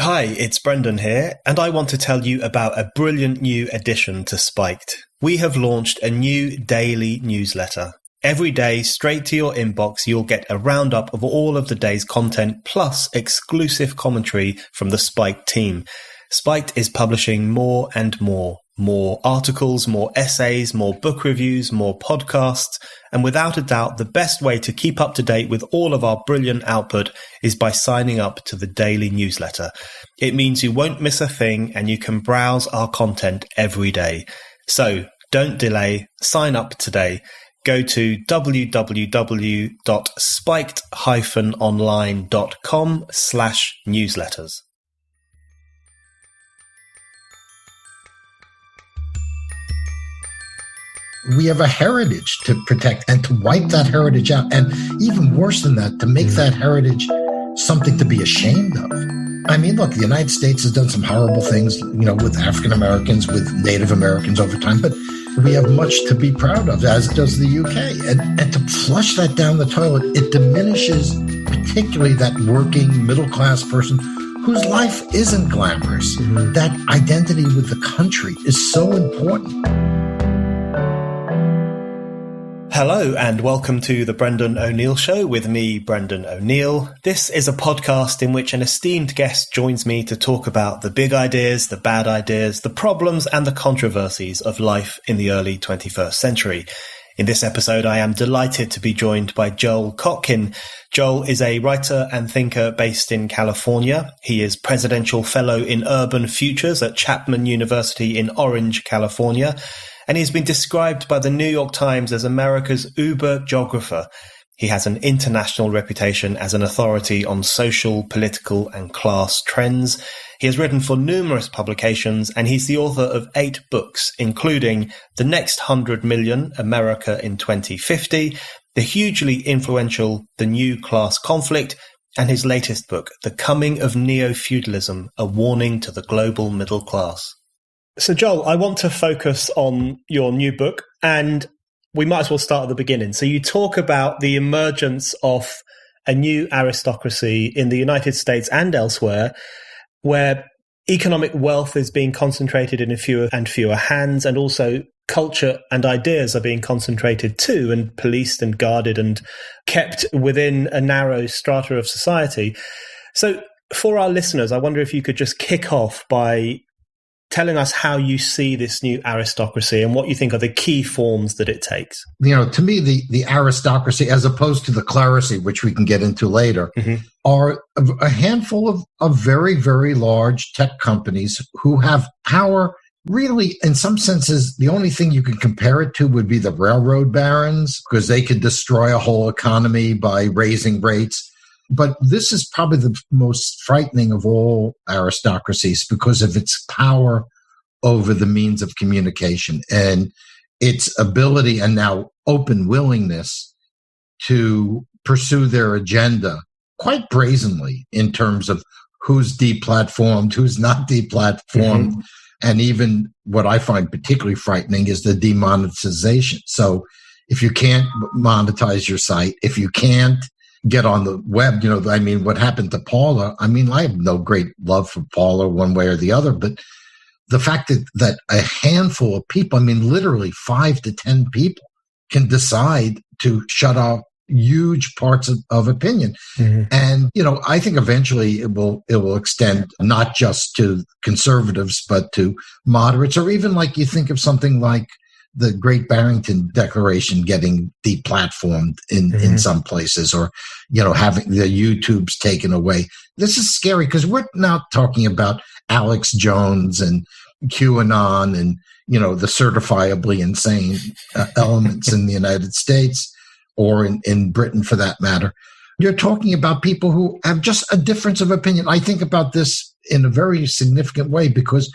Hi, it's Brendan here, and I want to tell you about a brilliant new addition to Spiked. We have launched a new daily newsletter. Every day, straight to your inbox, you'll get a roundup of all of the day's content, plus exclusive commentary from the Spiked team. Spiked is publishing more and more articles, more essays, more book reviews, more podcasts, and without a doubt, the best way to keep up to date with all of our brilliant output is by signing up to the daily newsletter. It means you won't miss a thing and you can browse our content every day. So don't delay, sign up today. Go to www.spiked-online.com/newsletters. We have a heritage to protect and to wipe that heritage out. And even worse than that, to make that heritage something to be ashamed of. I mean, look, the United States has done some horrible things, with African Americans, with Native Americans over time, but we have much to be proud of, as does the UK. And to flush that down the toilet, it diminishes particularly that working middle-class person whose life isn't glamorous. Mm-hmm. That identity with the country is so important. Hello and welcome to the Brendan O'Neill Show with me, Brendan O'Neill. This is a podcast in which an esteemed guest joins me to talk about the big ideas, the bad ideas, the problems and the controversies of life in the early 21st century. In this episode, I am delighted to be joined by Joel Kotkin. Joel is a writer and thinker based in California. He is Presidential Fellow in Urban Futures at Chapman University in Orange, California. And he's been described by the New York Times as America's Uber geographer. He has an international reputation as an authority on social, political, and class trends. He has written for numerous publications, and he's the author of 8 books, including The Next 100 Million, America in 2050, the hugely influential The New Class Conflict, and his latest book, The Coming of Neo-Feudalism, A Warning to the Global Middle Class. So, Joel, I want to focus on your new book, and we might as well start at the beginning. So you talk about the emergence of a new aristocracy in the United States and elsewhere, where economic wealth is being concentrated in fewer and fewer hands, and also culture and ideas are being concentrated too, and policed and guarded and kept within a narrow strata of society. So for our listeners, I wonder if you could just kick off by telling us how you see this new aristocracy and what you think are the key forms that it takes. To me, the aristocracy, as opposed to the clerisy, which we can get into later, are a handful of very, very large tech companies who have power. Really, in some senses, the only thing you can compare it to would be the railroad barons, because they could destroy a whole economy by raising rates. But this is probably the most frightening of all aristocracies because of its power over the means of communication and its ability and now open willingness to pursue their agenda quite brazenly in terms of who's deplatformed, who's not deplatformed. And even what I find particularly frightening is the demonetization. So if you can't monetize your site, if you can't get on the web, what happened to Paula, I have no great love for Paula one way or the other, but the fact that a handful of people, literally 5 to 10 people can decide to shut off huge parts of opinion. And, I think eventually it will extend not just to conservatives, but to moderates, or even like you think of something like the Great Barrington Declaration getting deplatformed in some places, or, having the YouTubes taken away. This is scary because we're now talking about Alex Jones and QAnon and, the certifiably insane elements in the United States or in Britain for that matter. You're talking about people who have just a difference of opinion. I think about this in a very significant way because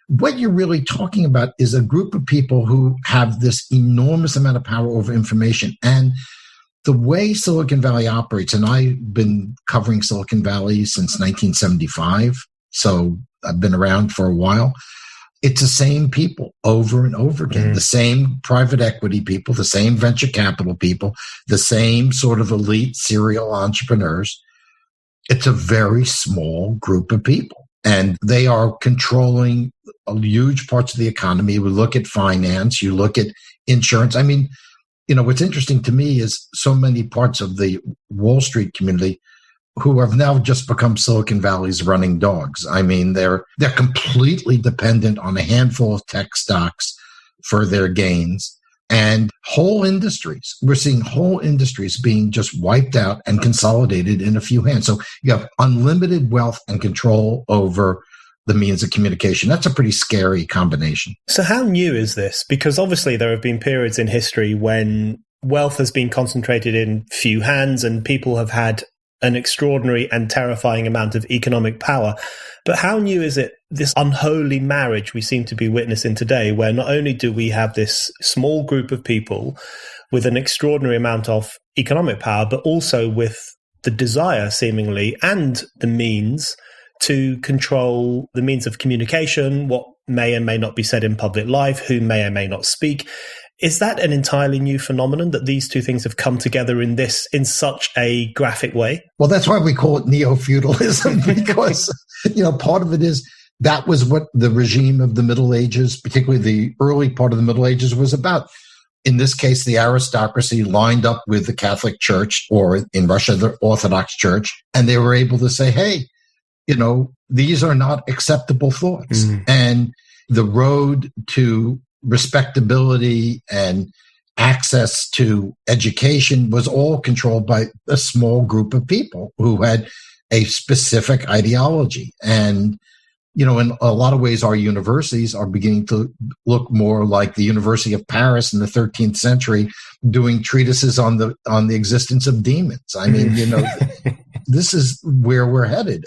what you're really talking about is a group of people who have this enormous amount of power over information. And the way Silicon Valley operates, and I've been covering Silicon Valley since 1975, so I've been around for a while. It's the same people over and over again, the same private equity people, the same venture capital people, the same sort of elite serial entrepreneurs. It's a very small group of people. and they are controlling huge parts of the economy. We look at finance, you look at insurance. I mean, what's interesting to me is so many parts of the Wall Street community who have now just become Silicon Valley's running dogs. I mean, they're completely dependent on a handful of tech stocks for their gains, and whole industries. We're seeing whole industries being just wiped out and consolidated in a few hands. So you have unlimited wealth and control over the means of communication. That's a pretty scary combination. So how new is this? Because obviously there have been periods in history when wealth has been concentrated in few hands and people have had an extraordinary and terrifying amount of economic power. But how new is it, this unholy marriage we seem to be witnessing today, where not only do we have this small group of people with an extraordinary amount of economic power, but also with the desire, seemingly, and the means to control the means of communication, what may and may not be said in public life, who may or may not speak. Is that an entirely new phenomenon that these two things have come together in such a graphic way? Well, that's why we call it neo-feudalism, because, part of it is that was what the regime of the Middle Ages, particularly the early part of the Middle Ages, was about. In this case, the aristocracy lined up with the Catholic Church, or in Russia, the Orthodox Church, and they were able to say, hey, these are not acceptable thoughts. Mm. And the road to respectability and access to education was all controlled by a small group of people who had a specific ideology. And, in a lot of ways, our universities are beginning to look more like the University of Paris in the 13th century, doing treatises on the existence of demons. I mean, this is where we're headed.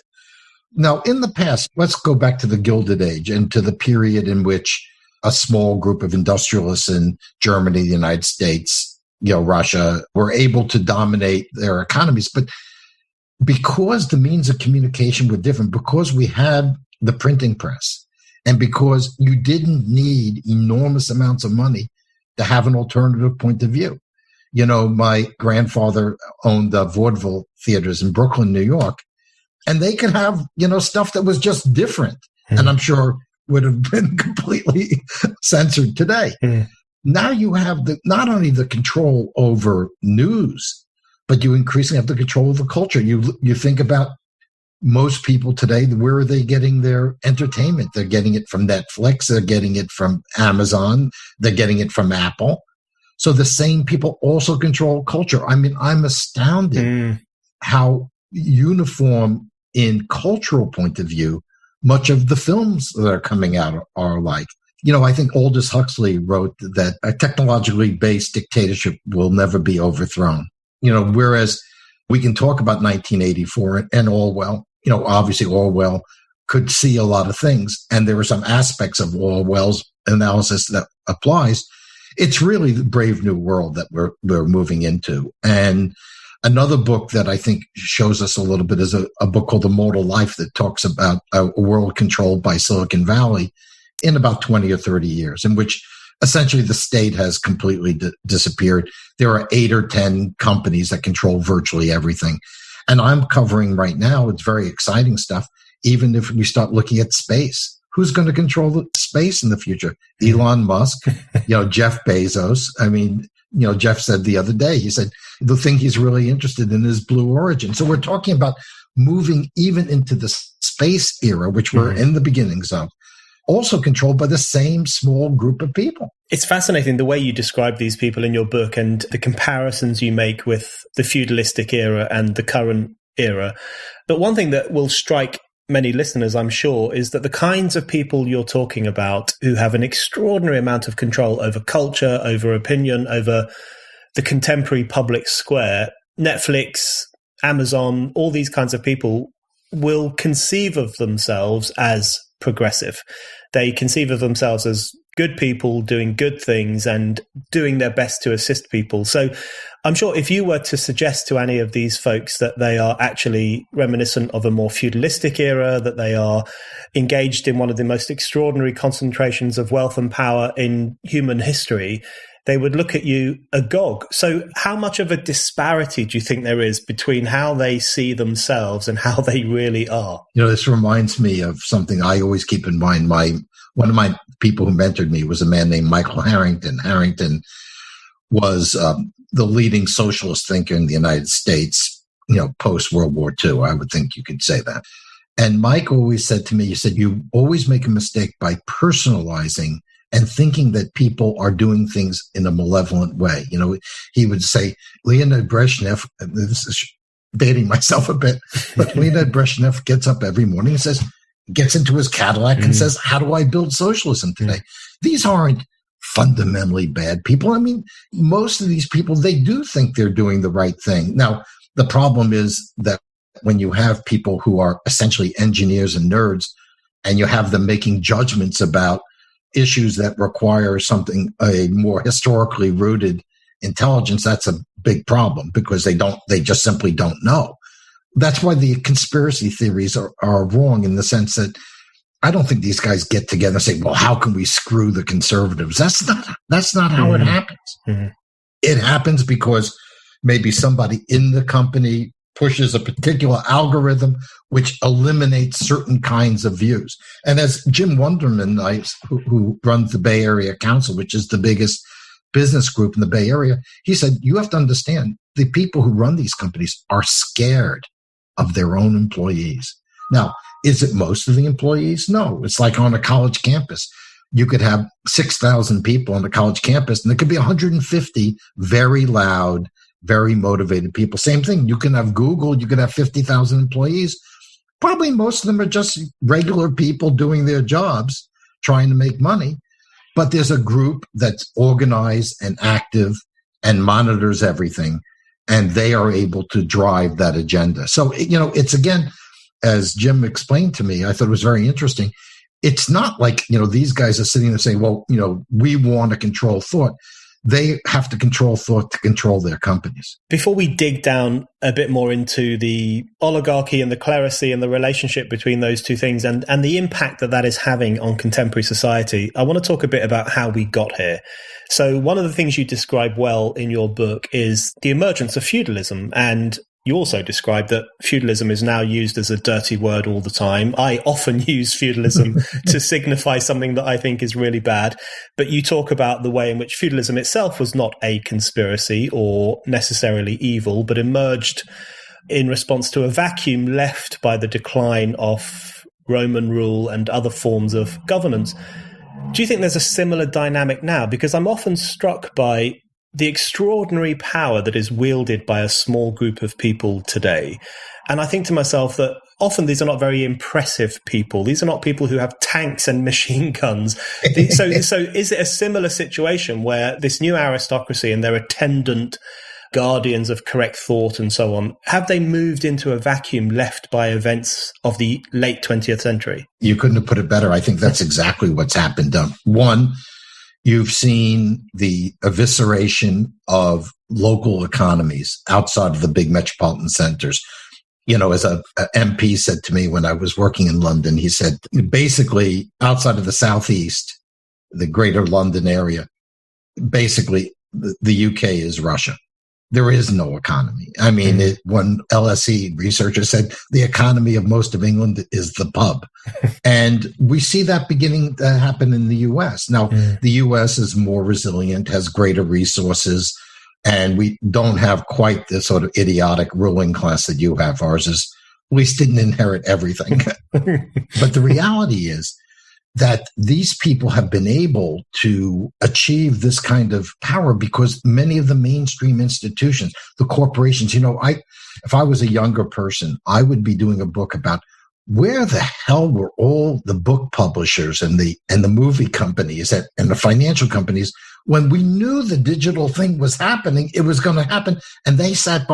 Now, in the past, let's go back to the Gilded Age and to the period in which a small group of industrialists in Germany, the United States, Russia, were able to dominate their economies. But because the means of communication were different, because we had the printing press, and because you didn't need enormous amounts of money to have an alternative point of view. My grandfather owned vaudeville theaters in Brooklyn, New York, and they could have, stuff that was just different. Mm. And I'm sure would have been completely censored today. Mm. Now you have not only the control over news, but you increasingly have the control of the culture. You think about most people today, where are they getting their entertainment? They're getting it from Netflix. They're getting it from Amazon. They're getting it from Apple. So the same people also control culture. I mean, I'm astounded how uniform in cultural point of view much of the films that are coming out are like. I think Aldous Huxley wrote that a technologically based dictatorship will never be overthrown. Whereas we can talk about 1984 and Orwell, obviously Orwell could see a lot of things, and there were some aspects of Orwell's analysis that applies. It's really the brave new world that we're moving into. And another book that I think shows us a little bit is a book called The Mortal Life that talks about a world controlled by Silicon Valley in about 20 or 30 years, in which essentially the state has completely disappeared. There are 8 or 10 companies that control virtually everything. And I'm covering right now, it's very exciting stuff, even if we start looking at space. Who's going to control the space in the future? Elon Musk, Jeff Bezos. I mean, Jeff said the other day, he said the thing he's really interested in is Blue Origin. So we're talking about moving even into the space era, which we're in the beginnings of, also controlled by the same small group of people. It's fascinating the way you describe these people in your book and the comparisons you make with the feudalistic era and the current era. But one thing that will strike many listeners, I'm sure, is that the kinds of people you're talking about who have an extraordinary amount of control over culture, over opinion, over the contemporary public square, Netflix, Amazon, all these kinds of people will conceive of themselves as progressive. They conceive of themselves as good people doing good things and doing their best to assist people. So I'm sure if you were to suggest to any of these folks that they are actually reminiscent of a more feudalistic era, that they are engaged in one of the most extraordinary concentrations of wealth and power in human history, they would look at you agog. So how much of a disparity do you think there is between how they see themselves and how they really are? This reminds me of something I always keep in mind. One of my people who mentored me was a man named Michael Harrington. Harrington was the leading socialist thinker in the United States, post World War II. I would think you could say that. And Mike always said to me, he said, you always make a mistake by personalizing and thinking that people are doing things in a malevolent way. He would say, Leonid Brezhnev, this is dating myself a bit, but Leonid Brezhnev gets up every morning and gets into his Cadillac and says, how do I build socialism today? These aren't fundamentally bad people. I mean, most of these people, they do think they're doing the right thing. Now, the problem is that when you have people who are essentially engineers and nerds, and you have them making judgments about issues that require a more historically rooted intelligence, that's a big problem because they just simply don't know. That's why the conspiracy theories are wrong in the sense that I don't think these guys get together and say, well, how can we screw the conservatives? That's not how it happens. Mm-hmm. It happens because maybe somebody in the company pushes a particular algorithm which eliminates certain kinds of views. And as Jim Wunderman, who runs the Bay Area Council, which is the biggest business group in the Bay Area, he said, you have to understand the people who run these companies are scared of their own employees. Now, is it most of the employees? No. It's like on a college campus. You could have 6,000 people on a college campus, and there could be 150 very loud, very motivated people. Same thing. You can have Google. You could have 50,000 employees. Probably most of them are just regular people doing their jobs, trying to make money. But there's a group that's organized and active and monitors everything, and they are able to drive that agenda. So, it's again, as Jim explained to me, I thought it was very interesting. It's not like, these guys are sitting there saying, well, we want to control thought. They have to control thought to control their companies. Before we dig down a bit more into the oligarchy and the clerisy and the relationship between those two things and the impact that is having on contemporary society, I want to talk a bit about how we got here. So one of the things you describe well in your book is the emergence of feudalism. And you also describe that feudalism is now used as a dirty word all the time. I often use feudalism to signify something that I think is really bad. But you talk about the way in which feudalism itself was not a conspiracy or necessarily evil, but emerged in response to a vacuum left by the decline of Roman rule and other forms of governance. Do you think there's a similar dynamic now? Because I'm often struck by the extraordinary power that is wielded by a small group of people today. And I think to myself that often these are not very impressive people. These are not people who have tanks and machine guns. So is it a similar situation where this new aristocracy and their attendant guardians of correct thought and so on, have they moved into a vacuum left by events of the late 20th century? You couldn't have put it better. I think that's exactly what's happened. One, you've seen the evisceration of local economies outside of the big metropolitan centers. As a MP said to me when I was working in London, he said, basically outside of the southeast, the greater London area, basically the UK is Russia. There is no economy. I mean, one LSE researcher said the economy of most of England is the pub. And we see that beginning to happen in the U.S. Now, the U.S. is more resilient, has greater resources, and we don't have quite the sort of idiotic ruling class that you have. Ours is, at least didn't inherit everything. But the reality is that these people have been able to achieve this kind of power because many of the mainstream institutions, the corporations, if I was a younger person, I would be doing a book about where the hell were all the book publishers and the movie companies and the financial companies when we knew the digital thing was happening, it was going to happen. And they sat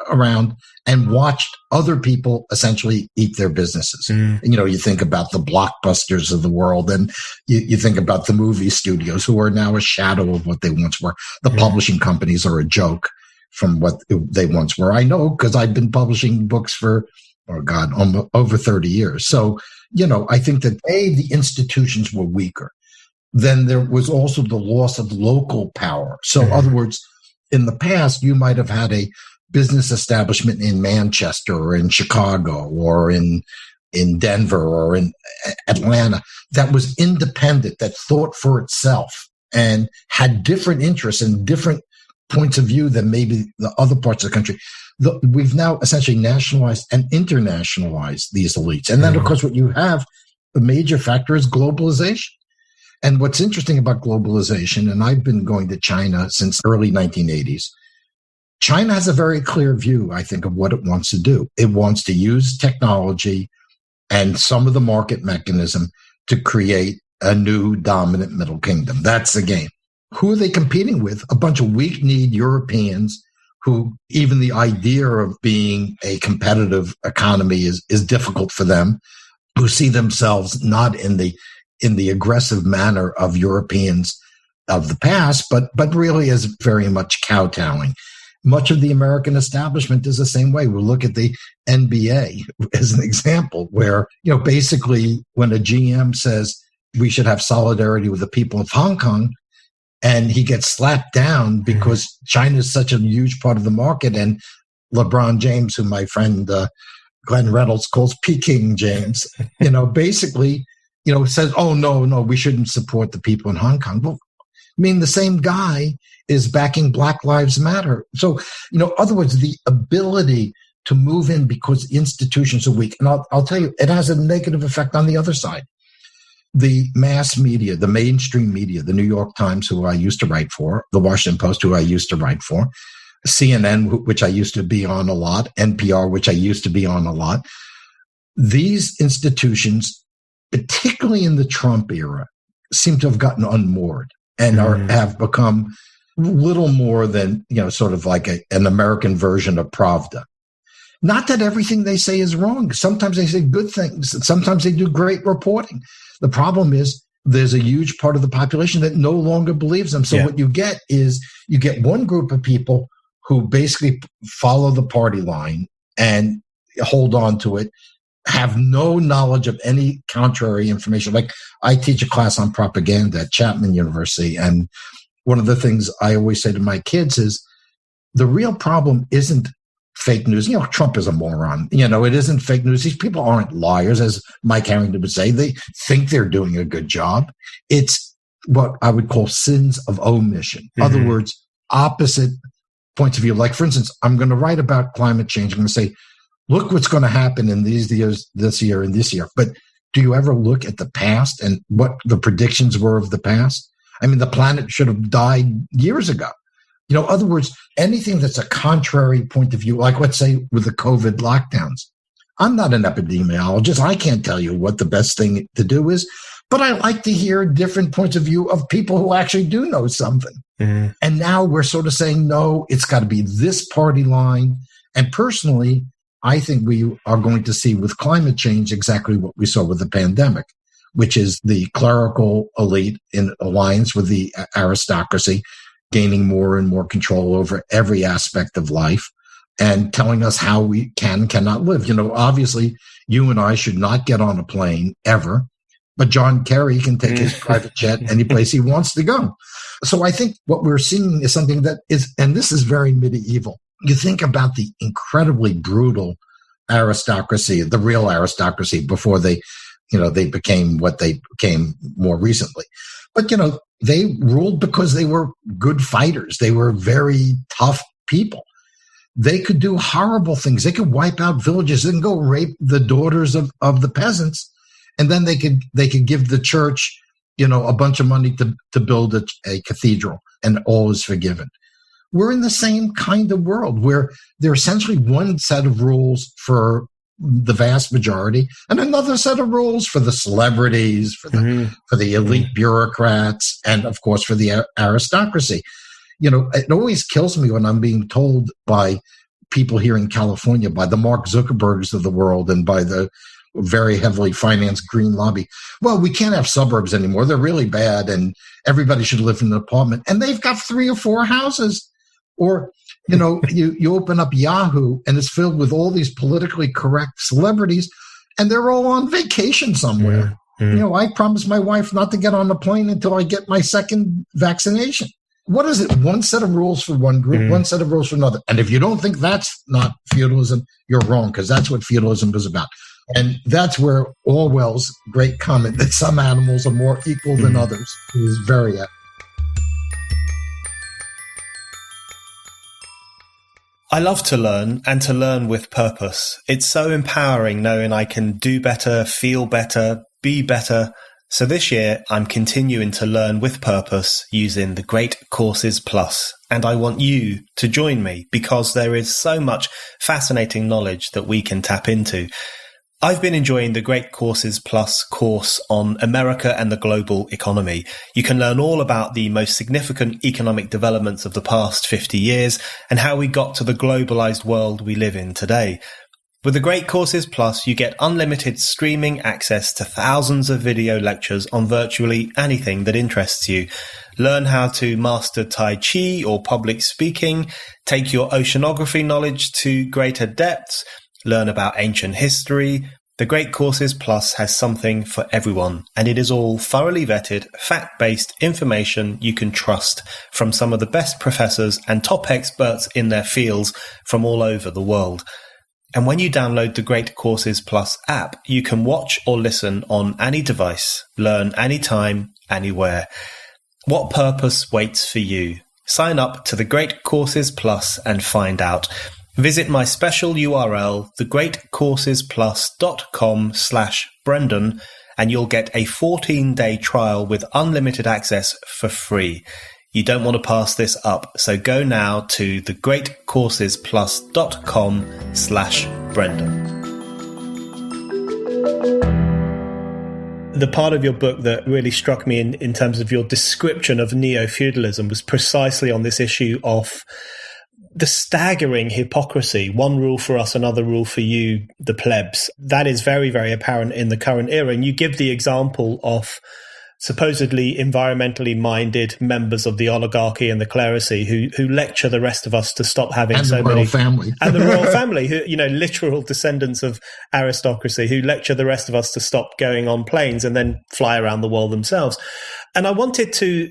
around and watched other people essentially eat their businesses. You think about the Blockbusters of the world, and you think about the movie studios who are now a shadow of what they once were. The publishing companies are a joke from what they once were. I know because I've been publishing books for, over 30 years. So, I think that the institutions were weaker. then there was also the loss of local power. So in other words, in the past, you might have had a business establishment in Manchester or in Chicago or in Denver or in Atlanta that was independent, that thought for itself and had different interests and different points of view than maybe the other parts of the country. We've now essentially nationalized and internationalized these elites. And then, of course, what you have, the major factor is globalization. And what's interesting about globalization, and I've been going to China since early 1980s, China has a very clear view, I think, of what it wants to do. It wants to use technology and some of the market mechanism to create a new dominant middle kingdom. That's the game. Who are they competing with? A bunch of weak-kneed Europeans who even the idea of being a competitive economy is difficult for them, who see themselves not in the aggressive manner of Europeans of the past, but really as very much kowtowing. Much of the American establishment is the same way. We'll look at the NBA as an example where, basically when a GM says we should have solidarity with the people of Hong Kong, and he gets slapped down because China is such a huge part of the market, and LeBron James, who my friend Glenn Reynolds calls Peking James, basically, says, oh, no, we shouldn't support the people in Hong Kong. Well, I mean, the same guy is backing Black Lives Matter. So, in other words, the ability to move in because institutions are weak. And I'll tell you, it has a negative effect on the other side. The mass media, the mainstream media, the New York Times, who I used to write for, the Washington Post, who I used to write for, CNN, which I used to be on a lot, NPR, which I used to be on a lot. These institutions, particularly in the Trump era, seem to have gotten unmoored and have become little more than, sort of like an American version of Pravda. Not that everything they say is wrong. Sometimes they say good things. Sometimes they do great reporting. The problem is there's a huge part of the population that no longer believes them. So what you get is you get one group of people who basically follow the party line and hold on to it, have no knowledge of any contrary information. Like I teach a class on propaganda at Chapman University. And one of the things I always say to my kids is the real problem isn't fake news. Trump is a moron. It isn't fake news. These people aren't liars, as Mike Harrington would say. They think they're doing a good job. It's what I would call sins of omission. In other words, opposite points of view. Like, for instance, I'm going to write about climate change. I'm going to say, look what's going to happen in these years, this year and this year. But do you ever look at the past and what the predictions were of the past? I mean, the planet should have died years ago. In other words, anything that's a contrary point of view, like let's say with the COVID lockdowns. I'm not an epidemiologist. I can't tell you what the best thing to do is, but I like to hear different points of view of people who actually do know something. And now we're sort of saying, no, it's got to be this party line. And personally, I think we are going to see with climate change exactly what we saw with the pandemic, which is the clerical elite in alliance with the aristocracy, gaining more and more control over every aspect of life and telling us how we cannot live. Obviously, you and I should not get on a plane ever, but John Kerry can take his private jet any place he wants to go. So I think what we're seeing is something that is, and this is very medieval. You think about the incredibly brutal aristocracy, the real aristocracy before they became what they became more recently. But, they ruled because they were good fighters. They were very tough people. They could do horrible things. They could wipe out villages. They can go rape the daughters of the peasants. And then they could give the church, a bunch of money to build a cathedral, and all is forgiven. We're in the same kind of world where there are essentially one set of rules for the vast majority and another set of rules for the celebrities, for the elite bureaucrats, and of course for the aristocracy. It always kills me when I'm being told by people here in California, by the Mark Zuckerbergs of the world and by the very heavily financed green lobby, well, we can't have suburbs anymore. They're really bad and everybody should live in an apartment. And they've got 3 or 4 houses. Or, you open up Yahoo and it's filled with all these politically correct celebrities and they're all on vacation somewhere. I promised my wife not to get on a plane until I get my second vaccination. What is it? One set of rules for one group, one set of rules for another. And if you don't think that's not feudalism, you're wrong, because that's what feudalism is about. And that's where Orwell's great comment that some animals are more equal than others is very apt. I love to learn, and to learn with purpose. It's so empowering knowing I can do better, feel better, be better. So this year, I'm continuing to learn with purpose using the Great Courses Plus. And I want you to join me because there is so much fascinating knowledge that we can tap into. I've been enjoying the Great Courses Plus course on America and the global economy. You can learn all about the most significant economic developments of the past 50 years and how we got to the globalized world we live in today. With the Great Courses Plus, you get unlimited streaming access to thousands of video lectures on virtually anything that interests you. Learn how to master Tai Chi or public speaking, take your oceanography knowledge to greater depths, learn about ancient history. The Great Courses Plus has something for everyone, and it is all thoroughly vetted, fact-based information you can trust from some of the best professors and top experts in their fields from all over the world. And when you download the Great Courses Plus app, you can watch or listen on any device, learn anytime, anywhere. What purpose waits for you? Sign up to the Great Courses Plus and find out. Visit my special URL, thegreatcoursesplus.com/Brendan, and you'll get a 14-day trial with unlimited access for free. You don't want to pass this up, so go now to thegreatcoursesplus.com/Brendan. The part of your book that really struck me in terms of your description of neo-feudalism was precisely on this issue of the staggering hypocrisy, one rule for us, another rule for you, the plebs. That is very, very apparent in the current era. And you give the example of supposedly environmentally minded members of the oligarchy and the clerisy who lecture the rest of us to stop having and so the royal many family. And the royal family, who, literal descendants of aristocracy, who lecture the rest of us to stop going on planes and then fly around the world themselves. And I wanted to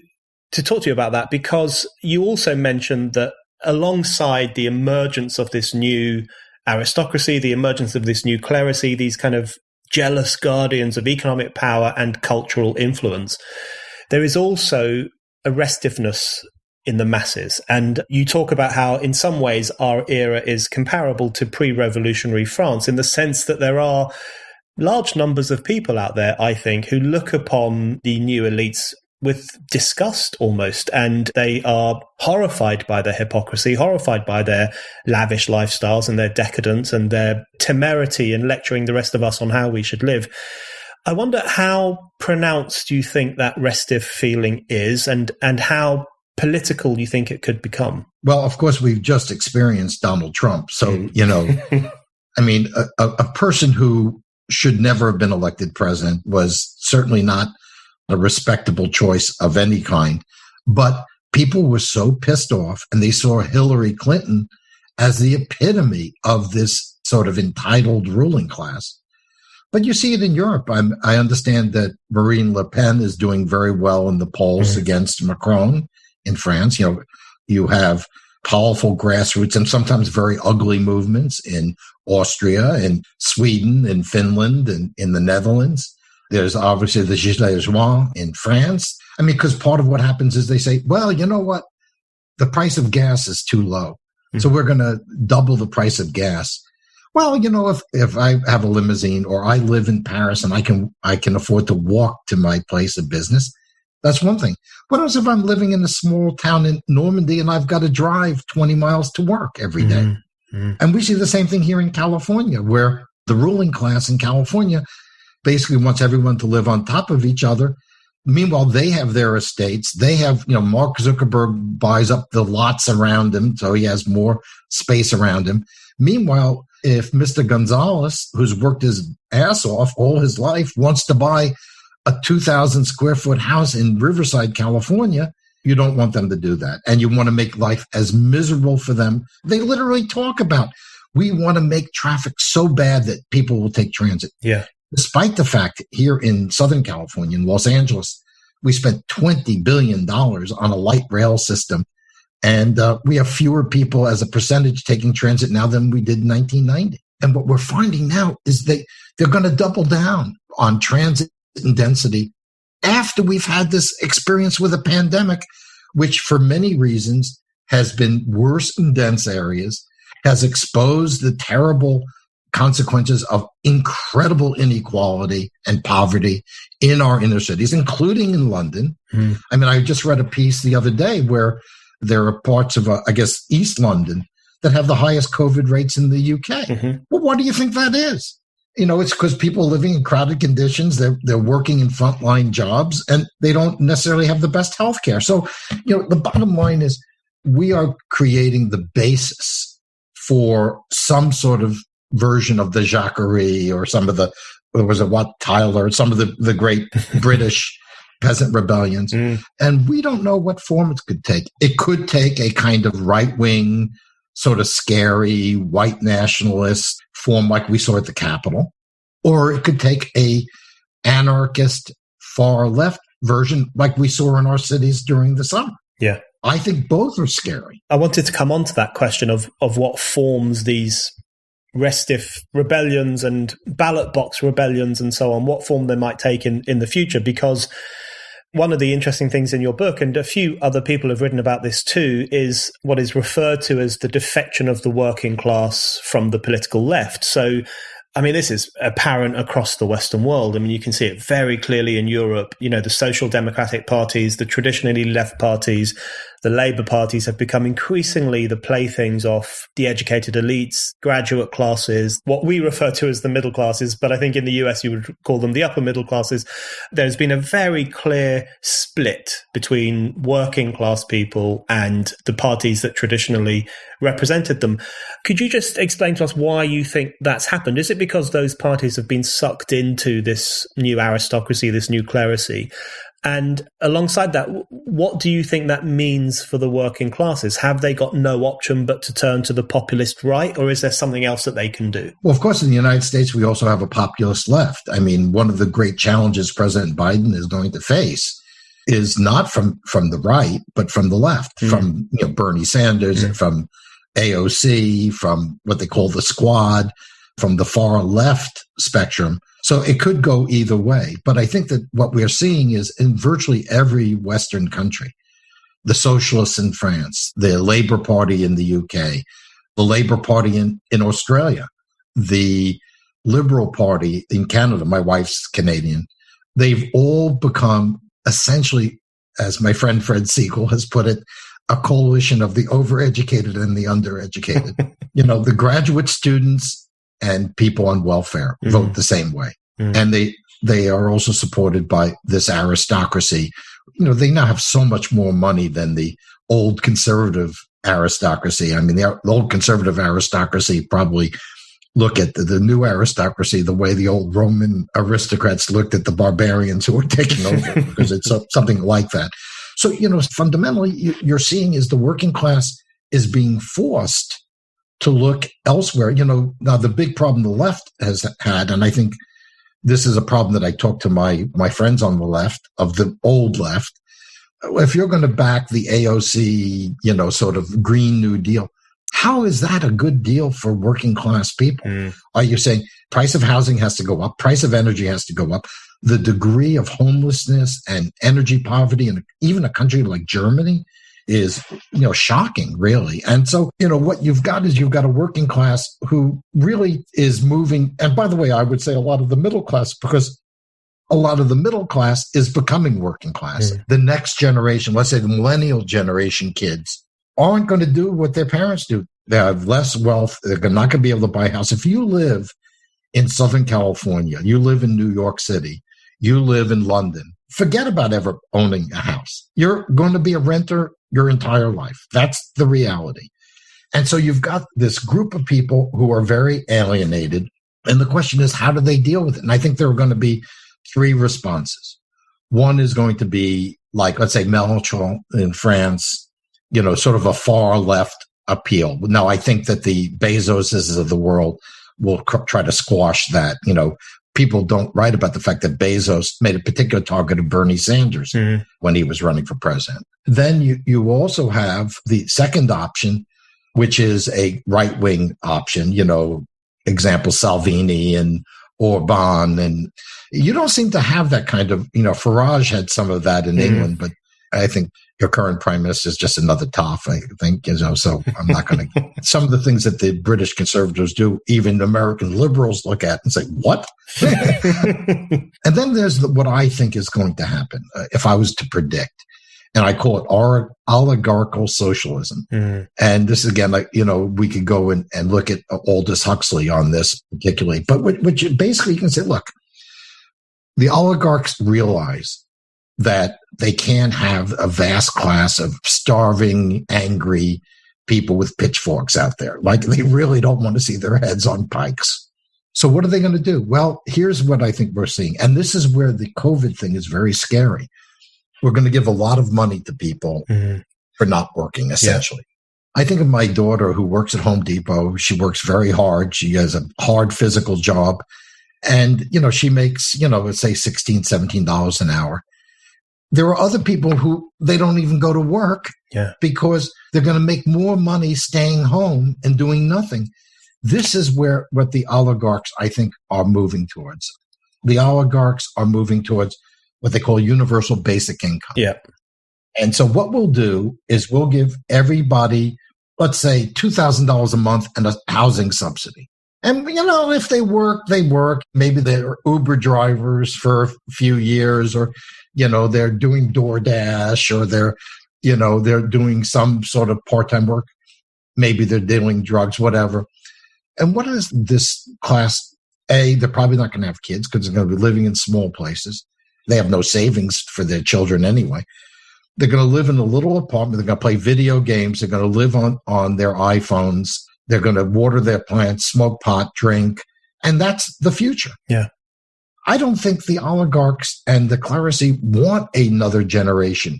talk to you about that because you also mentioned that alongside the emergence of this new aristocracy, the emergence of this new clerisy, these kind of jealous guardians of economic power and cultural influence, there is also a restiveness in the masses. And you talk about how in some ways our era is comparable to pre-revolutionary France in the sense that there are large numbers of people out there, I think, who look upon the new elites with disgust almost, and they are horrified by their hypocrisy, horrified by their lavish lifestyles and their decadence and their temerity in lecturing the rest of us on how we should live. I wonder how pronounced you think that restive feeling is and how political you think it could become. Well, of course, we've just experienced Donald Trump. So, I mean, a person who should never have been elected president was certainly not a respectable choice of any kind. But people were so pissed off, and they saw Hillary Clinton as the epitome of this sort of entitled ruling class. But you see it in Europe. I understand that Marine Le Pen is doing very well in the polls against Macron in France. You have powerful grassroots and sometimes very ugly movements in Austria and Sweden and Finland and in the Netherlands. There's obviously the Gilets Jaunes in France. I mean, because part of what happens is they say, well, you know what? The price of gas is too low. So we're going to double the price of gas. Well, if I have a limousine or I live in Paris and I can afford to walk to my place of business, that's one thing. What else if I'm living in a small town in Normandy and I've got to drive 20 miles to work every day? And we see the same thing here in California, where the ruling class in California basically wants everyone to live on top of each other. Meanwhile, they have their estates. They have, Mark Zuckerberg buys up the lots around him, so he has more space around him. Meanwhile, if Mr. Gonzalez, who's worked his ass off all his life, wants to buy a 2,000 square foot house in Riverside, California, you don't want them to do that. And you want to make life as miserable for them. They literally talk about, we want to make traffic so bad that people will take transit. Yeah. despite the fact here in Southern California, in Los Angeles, we spent $20 billion on a light rail system. And we have fewer people as a percentage taking transit now than we did in 1990. And what we're finding now is they're going to double down on transit and density after we've had this experience with a pandemic, which for many reasons has been worse in dense areas, has exposed the terrible consequences of incredible inequality and poverty in our inner cities, including in London. I mean, I just read a piece the other day where there are parts of, East London that have the highest COVID rates in the UK. Well, what do you think that is? It's because people are living in crowded conditions. They're working in frontline jobs and they don't necessarily have the best healthcare. So, the bottom line is we are creating the basis for some sort of version of the Jacquerie or some of the, Tyler, some of the great British peasant rebellions. And we don't know what form it could take. It could take a kind of right-wing, sort of scary, white nationalist form like we saw at the Capitol. Or it could take a anarchist, far-left version like we saw in our cities during the summer. Yeah. I think both are scary. I wanted to come on to that question of what forms these restive rebellions and ballot box rebellions and so on, what form they might take in the future, because one of the interesting things in your book, and a few other people have written about this too, is what is referred to as the defection of the working class from the political left. So, I mean, this is apparent across the Western world. I mean, you can see it very clearly in Europe. The social democratic parties, the traditionally left parties, the Labour parties have become increasingly the playthings of the educated elites, graduate classes, what we refer to as the middle classes, but I think in the US you would call them the upper middle classes. There's been a very clear split between working class people and the parties that traditionally represented them. Could you just explain to us why you think that's happened? Is it because those parties have been sucked into this new aristocracy, this new clerisy? And alongside that, what do you think that means for the working classes? Have they got no option but to turn to the populist right, or is there something else that they can do? Well, of course, in the United States, we also have a populist left. I mean, one of the great challenges President Biden is going to face is not from the right, but from the left, from Bernie Sanders and from AOC, from what they call the squad, from the far left spectrum. So it could go either way. But I think that what we're seeing is in virtually every Western country, the socialists in France, the Labour Party in the UK, the Labour Party in Australia, the Liberal Party in Canada, my wife's Canadian, they've all become essentially, as my friend Fred Siegel has put it, a coalition of the overeducated and the undereducated. The graduate students and people on welfare vote the same way. And they are also supported by this aristocracy. They now have so much more money than the old conservative aristocracy. I mean, the old conservative aristocracy probably look at the new aristocracy the way the old Roman aristocrats looked at the barbarians who were taking over, because it's something like that. So, fundamentally, you're seeing is the working class is being forced to look elsewhere. Now the big problem the left has had, and I think this is a problem that I talk to my friends on the left, of the old left, if you're going to back the AOC, sort of Green New Deal, how is that a good deal for working class people? Are you saying price of housing has to go up, price of energy has to go up, the degree of homelessness and energy poverty in even a country like Germany is, shocking, really. And so, what you've got is you've got a working class who really is moving. And by the way, I would say a lot of the middle class, because a lot of the middle class is becoming working class. The next generation, let's say the millennial generation kids, aren't going to do what their parents do. They have less wealth. They're not going to be able to buy a house. If you live in Southern California, you live in New York City, you live in London, forget about ever owning a house. You're going to be a renter your entire life. That's the reality. And so you've got this group of people who are very alienated. And the question is, how do they deal with it? And I think there are going to be three responses. One is going to be like, let's say, Mélenchon in France, sort of a far left appeal. Now, I think that the Bezoses of the world will try to squash that, people don't write about the fact that Bezos made a particular target of Bernie Sanders when he was running for president. Then you also have the second option, which is a right-wing option, example, Salvini and Orban. And you don't seem to have that kind of, Farage had some of that in England, but I think your current prime minister is just another toff, I think, so I'm not going to. Some of the things that the British conservatives do, even American liberals look at and say, what? And then there's what I think is going to happen, if I was to predict. And I call it oligarchical socialism. And this, again, we could go and look at Aldous Huxley on this particularly. But what you can say, look, the oligarchs realize that they can't have a vast class of starving, angry people with pitchforks out there. Like, they really don't want to see their heads on pikes. So what are they going to do? Well, here's what I think we're seeing. And this is where the COVID thing is very scary. We're going to give a lot of money to people for not working, essentially. Yeah. I think of my daughter who works at Home Depot. She works very hard. She has a hard physical job. And, she makes, let's say $16, $17 an hour. There are other people who they don't even go to work because they're going to make more money staying home and doing nothing. This is what the oligarchs, I think, are moving towards. The oligarchs are moving towards what they call universal basic income. Yeah. And so what we'll do is we'll give everybody, let's say, $2,000 a month and a housing subsidy. And, if they work, they work. Maybe they're Uber drivers for a few years, or, they're doing DoorDash, or they're doing some sort of part-time work. Maybe they're dealing drugs, whatever. And what is this class? They're probably not going to have kids because they're going to be living in small places. They have no savings for their children anyway. They're going to live in a little apartment. They're going to play video games. They're going to live on their iPhones. They're going to water their plants, smoke pot, drink. And that's the future. Yeah. I don't think the oligarchs and the clerisy want another generation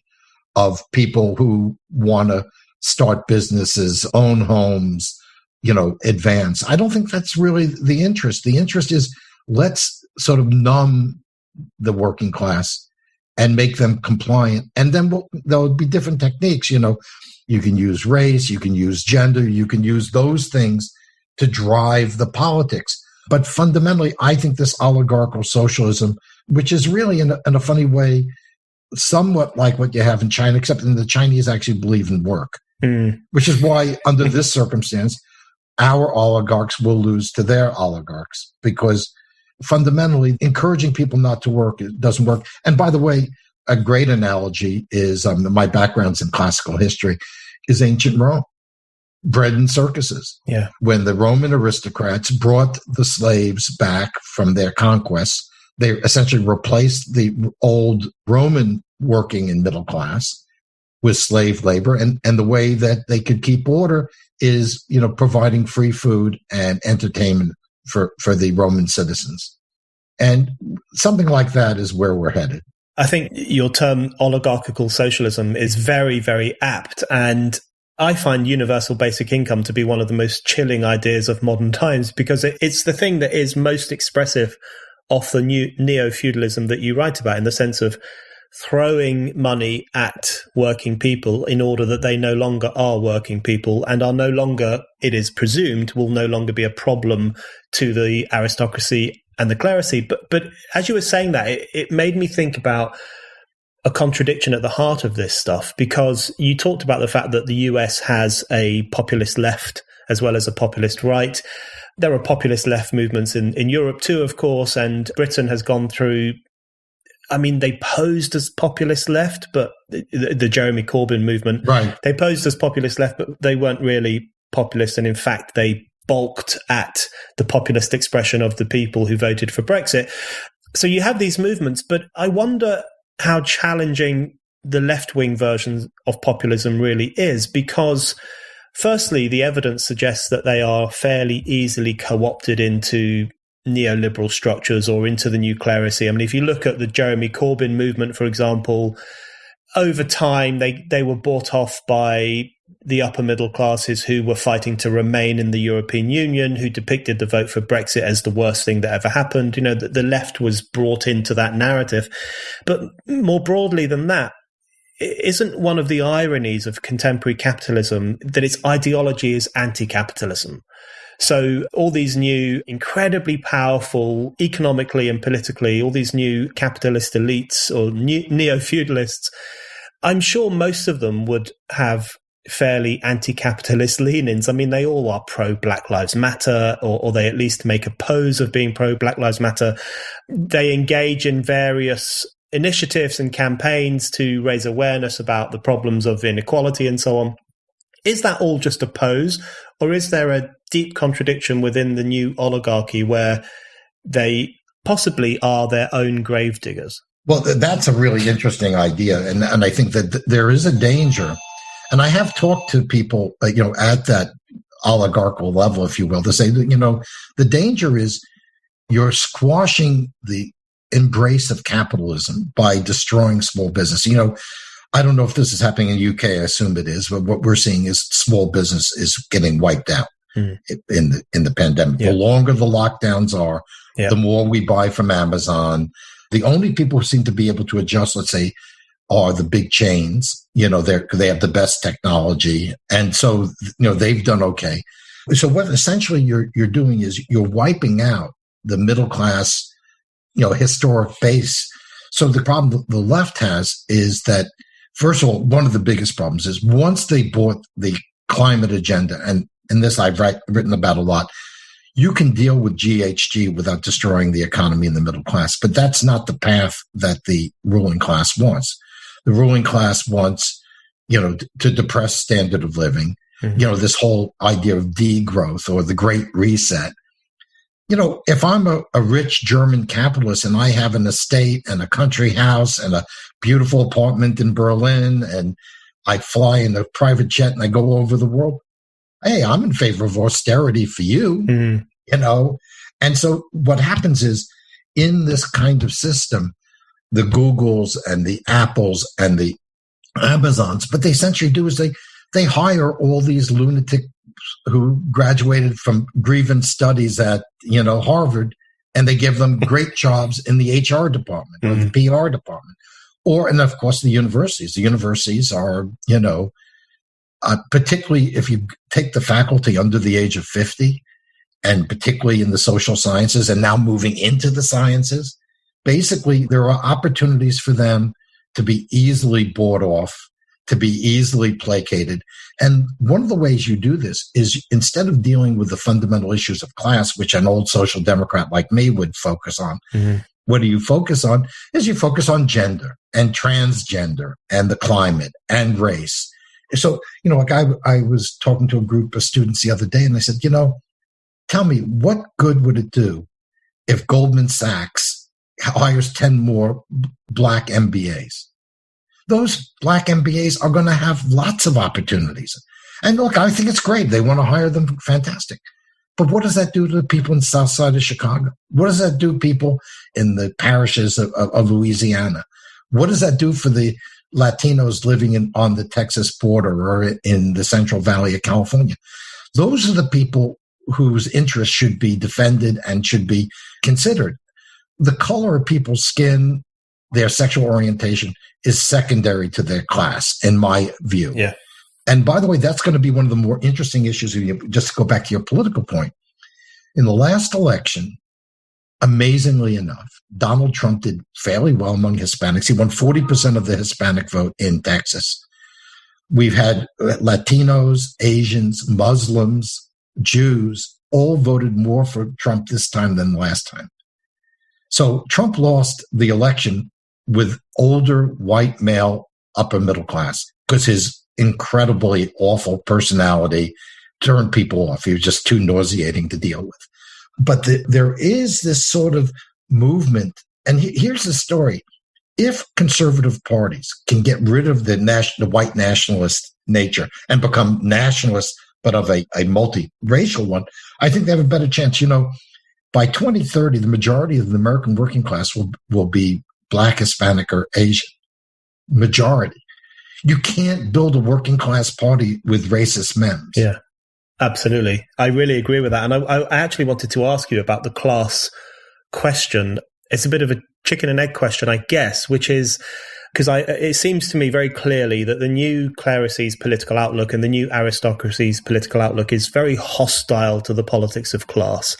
of people who want to start businesses, own homes, advance. I don't think that's really the interest. The interest is, let's sort of numb the working class and make them compliant. And then there'll be different techniques. You can use race, you can use gender, you can use those things to drive the politics. But fundamentally, I think this oligarchical socialism, which is really in a funny way, somewhat like what you have in China, except that the Chinese actually believe in work, which is why under this circumstance, our oligarchs will lose to their oligarchs, because fundamentally encouraging people not to work, it doesn't work. And by the way, a great analogy is, my background's in classical history, is ancient Rome. Bread and circuses. Yeah. When the Roman aristocrats brought the slaves back from their conquests, they essentially replaced the old Roman working and middle class with slave labor. And the way that they could keep order is, providing free food and entertainment for the Roman citizens. And something like that is where we're headed. I think your term oligarchical socialism is very, very apt. And I find universal basic income to be one of the most chilling ideas of modern times, because it's the thing that is most expressive of the new neo-feudalism that you write about, in the sense of throwing money at working people in order that they no longer are working people and are no longer, it is presumed, will no longer be a problem to the aristocracy and the clerisy. But as you were saying that, it made me think about a contradiction at the heart of this stuff, because you talked about the fact that the US has a populist left as well as a populist right. There are populist left movements in Europe too, of course, and Britain has gone through, they posed as populist left, but the Jeremy Corbyn movement, right, they posed as populist left, but they weren't really populist. And in fact, they balked at the populist expression of the people who voted for Brexit. So you have these movements, but I wonder how challenging the left-wing version of populism really is, because firstly, the evidence suggests that they are fairly easily co-opted into neoliberal structures or into the new clerisy. If you look at the Jeremy Corbyn movement, for example, over time, they were bought off by the upper middle classes who were fighting to remain in the European Union, who depicted the vote for Brexit as the worst thing that ever happened. You know, the left was brought into that narrative. But more broadly than that, isn't one of the ironies of contemporary capitalism that its ideology is anti-capitalism? So all these new, incredibly powerful, economically and politically, all these new capitalist elites or neo-feudalists, I'm sure most of them would have fairly anti-capitalist leanings. I mean, they all are pro-Black Lives Matter, or they at least make a pose of being pro-Black Lives Matter. They engage in various initiatives and campaigns to raise awareness about the problems of inequality and so on. Is that all just a pose, or is there a deep contradiction within the new oligarchy where they possibly are their own gravediggers? Well, that's a really interesting idea. And I think that there is a danger. And I have talked to people, at that oligarchical level, if you will, to say that, the danger is you're squashing the embrace of capitalism by destroying small business. I don't know if this is happening in the UK. I assume it is, but what we're seeing is small business is getting wiped out in the pandemic. Yeah. The longer the lockdowns are, the more we buy from Amazon. The only people who seem to be able to adjust, let's say, are the big chains. They have the best technology, and so they've done okay. So what essentially you're doing is you're wiping out the middle class, historic base. So the problem the left has is that, first of all, one of the biggest problems is once they bought the climate agenda, and this I've written about a lot, you can deal with GHG without destroying the economy and the middle class. But that's not the path that the ruling class wants. The ruling class wants, to depress standard of living, this whole idea of degrowth or the Great Reset. If I'm a rich German capitalist and I have an estate and a country house and a beautiful apartment in Berlin and I fly in a private jet and I go over the world, hey, I'm in favor of austerity for you, And so what happens is in this kind of system, the Googles and the Apples and the Amazons, what they essentially do is they hire all these lunatics who graduated from grievance studies at, Harvard, and they give them great jobs in the HR department or the PR department. And of course, the universities. The universities are, particularly if you take the faculty under the age of 50, and particularly in the social sciences and now moving into the sciences, basically there are opportunities for them to be easily bought off, to be easily placated. And one of the ways you do this is instead of dealing with the fundamental issues of class, which an old social democrat like me would focus on, what do you focus on? Is you focus on gender and transgender and the climate and race. So, I was talking to a group of students the other day and I said, tell me, what good would it do if Goldman Sachs hires 10 more black MBAs? Those black MBAs are going to have lots of opportunities. And look, I think it's great. They want to hire them. Fantastic. But what does that do to the people in the south side of Chicago? What does that do to people in the parishes of Louisiana? What does that do for the Latinos living on the Texas border or in the Central Valley of California? Those are the people whose interests should be defended and should be considered. The color of people's skin, their sexual orientation is secondary to their class, in my view. Yeah. And by the way, that's going to be one of the more interesting issues. Just to go back to your political point. In the last election, amazingly enough, Donald Trump did fairly well among Hispanics. He won 40% of the Hispanic vote in Texas. We've had Latinos, Asians, Muslims, Jews all voted more for Trump this time than last time. So Trump lost the election with older white male upper middle class because his incredibly awful personality turned people off. He was just too nauseating to deal with. But there is this sort of movement. And here's the story. If conservative parties can get rid of the white nationalist nature and become nationalists, but of a multiracial one, I think they have a better chance. By 2030, the majority of the American working class will be Black, Hispanic, or Asian. Majority. You can't build a working class party with racist memes. Yeah, absolutely. I really agree with that. And I actually wanted to ask you about the class question. It's a bit of a chicken and egg question, I guess, which is because it seems to me very clearly that the new clerycy's political outlook and the new aristocracy's political outlook is very hostile to the politics of class.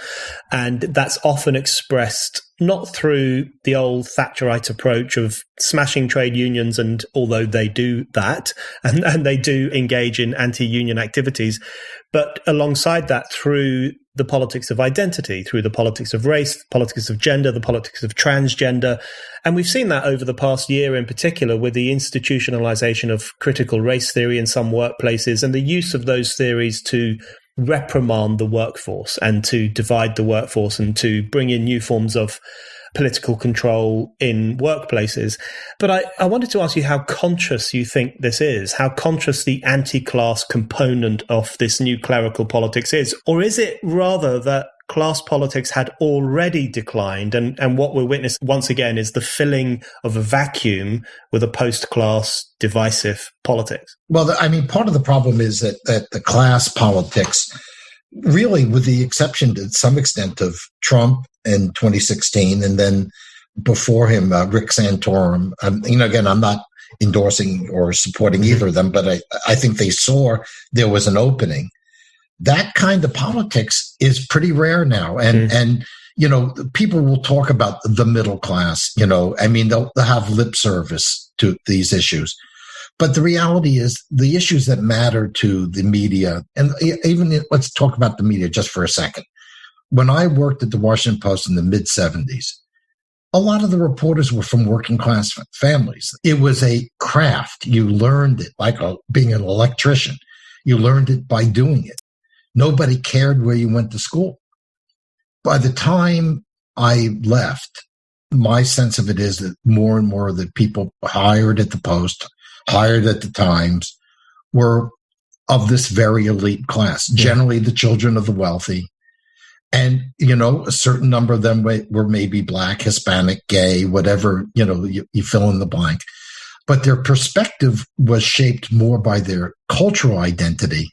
And that's often expressed not through the old Thatcherite approach of smashing trade unions, and although they do that, and they do engage in anti-union activities, but alongside that through the politics of identity, through the politics of race, the politics of gender, the politics of transgender. And we've seen that over the past year in particular with the institutionalization of critical race theory in some workplaces and the use of those theories to reprimand the workforce and to divide the workforce and to bring in new forms of political control in workplaces. But I wanted to ask you how conscious you think this is, how conscious the anti-class component of this new clerical politics is, or is it rather that class politics had already declined and what we're witnessing once again is the filling of a vacuum with a post-class divisive politics? Well, I mean, part of the problem is that the class politics, really with the exception to some extent of Trump in 2016 and then before him, Rick Santorum, again, I'm not endorsing or supporting either of them, but I think they saw there was an opening. That kind of politics is pretty rare now. And people will talk about the middle class, they'll have lip service to these issues. But the reality is the issues that matter to the media, and let's talk about the media just for a second. When I worked at the Washington Post in the mid-'70s, a lot of the reporters were from working class families. It was a craft. You learned it like being an electrician. You learned it by doing it. Nobody cared where you went to school. By the time I left, my sense of it is that more and more of the people hired at the Post, hired at the Times, were of this very elite class, generally the children of the wealthy. And, a certain number of them were maybe Black, Hispanic, gay, whatever, you fill in the blank. But their perspective was shaped more by their cultural identity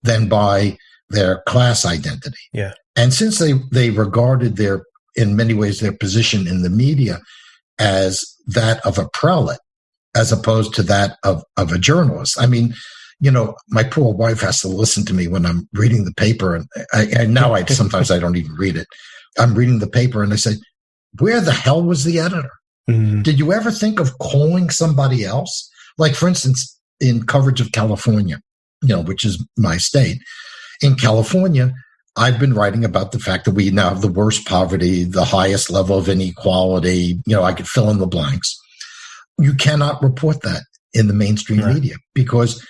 than by their class identity. Yeah. And since they regarded in many ways, their position in the media as that of a prelate, as opposed to that of a journalist. I mean, my poor wife has to listen to me when I'm reading the paper. And now sometimes I don't even read it. I'm reading the paper and I say, where the hell was the editor? Mm-hmm. Did you ever think of calling somebody else? Like, for instance, in coverage of California, which is my state. In California, I've been writing about the fact that we now have the worst poverty, the highest level of inequality. I could fill in the blanks. You cannot report that in the mainstream media because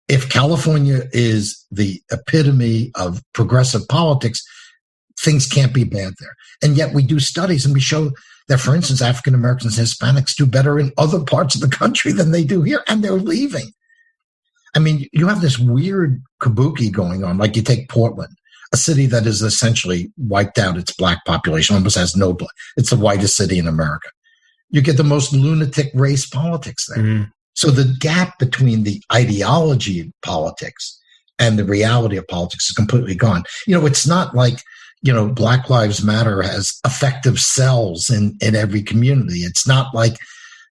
if California is the epitome of progressive politics, things can't be bad there. And yet we do studies and we show that, for instance, African Americans and Hispanics do better in other parts of the country than they do here, and they're leaving. I mean, you have this weird kabuki going on. Like you take Portland, a city that has essentially wiped out its Black population, almost has no Black. It's the whitest city in America. You get the most lunatic race politics there. Mm-hmm. So the gap between the ideology of politics and the reality of politics is completely gone. It's not like, Black Lives Matter has effective cells in every community. It's not like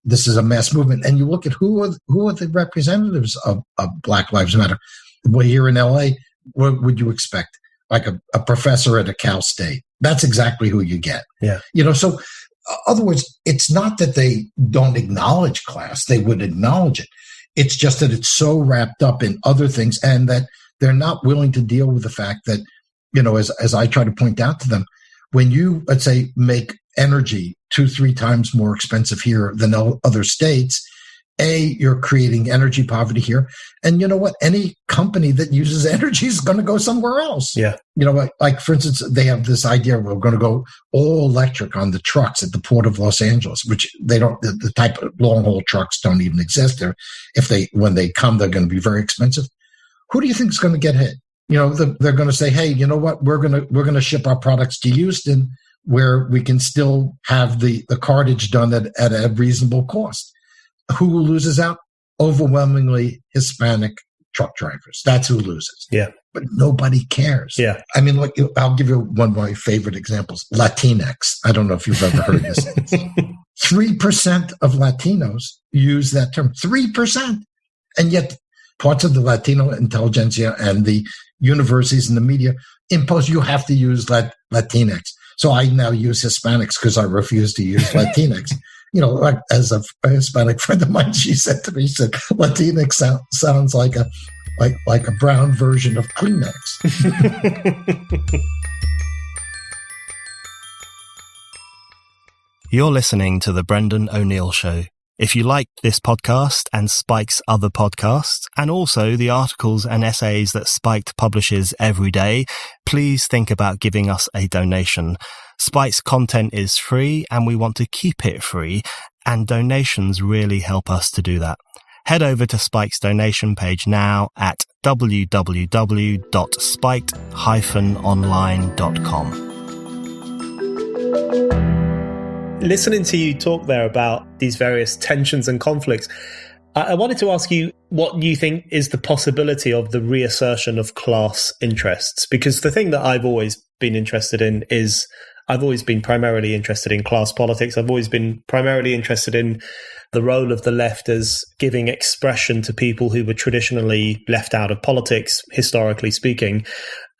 this is a mass movement. And you look at who are the representatives of Black Lives Matter. Well, here in LA, what would you expect? Like a professor at a Cal State. That's exactly who you get. Yeah. So in other words, it's not that they don't acknowledge class. They would acknowledge it. It's just that it's so wrapped up in other things and that they're not willing to deal with the fact that, as I try to point out to them, when you, let's say, make energy 2-3 times more expensive here than other states, you're creating energy poverty here. And you know what? Any company that uses energy is going to go somewhere else. Yeah. Like for instance, they have this idea we're going to go all electric on the trucks at the Port of Los Angeles, which they don't, the type of long haul trucks don't even exist there. When they come, they're going to be very expensive. Who do you think is going to get hit? They're going to say, hey, you know what? We're going to ship our products to Houston where we can still have the cartage done at a reasonable cost. Who loses out? overwhelmingly Hispanic truck drivers. That's who loses. Yeah. But nobody cares. Yeah. I mean, look, I'll give you one of my favorite examples. Latinx. I don't know if you've ever heard this. 3% of Latinos use that term. 3%. And yet parts of the Latino intelligentsia and the universities and the media impose you have to use Latinx. So I now use Hispanics because I refuse to use Latinx. Like as a Hispanic friend of mine, she said to me, she said, Latinx sounds like a brown version of Kleenex. You're listening to The Brendan O'Neill Show. If you like this podcast and Spike's other podcasts, and also the articles and essays that Spiked publishes every day, please think about giving us a donation. Spike's content is free and we want to keep it free, and donations really help us to do that. Head over to Spike's donation page now at www.spiked-online.com. Listening to you talk there about these various tensions and conflicts, I wanted to ask you what you think is the possibility of the reassertion of class interests. Because the thing that I've always been interested in is I've always been primarily interested in class politics. I've always been primarily interested in the role of the left as giving expression to people who were traditionally left out of politics, historically speaking.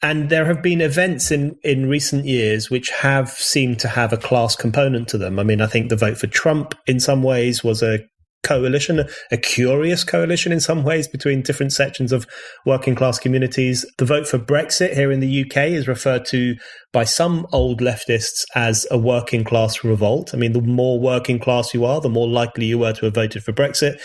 And there have been events in recent years which have seemed to have a class component to them. I mean, I think the vote for Trump in some ways was a coalition, a curious coalition in some ways between different sections of working class communities. The vote for Brexit here in the UK is referred to by some old leftists as a working class revolt. I mean, the more working class you are, the more likely you were to have voted for Brexit.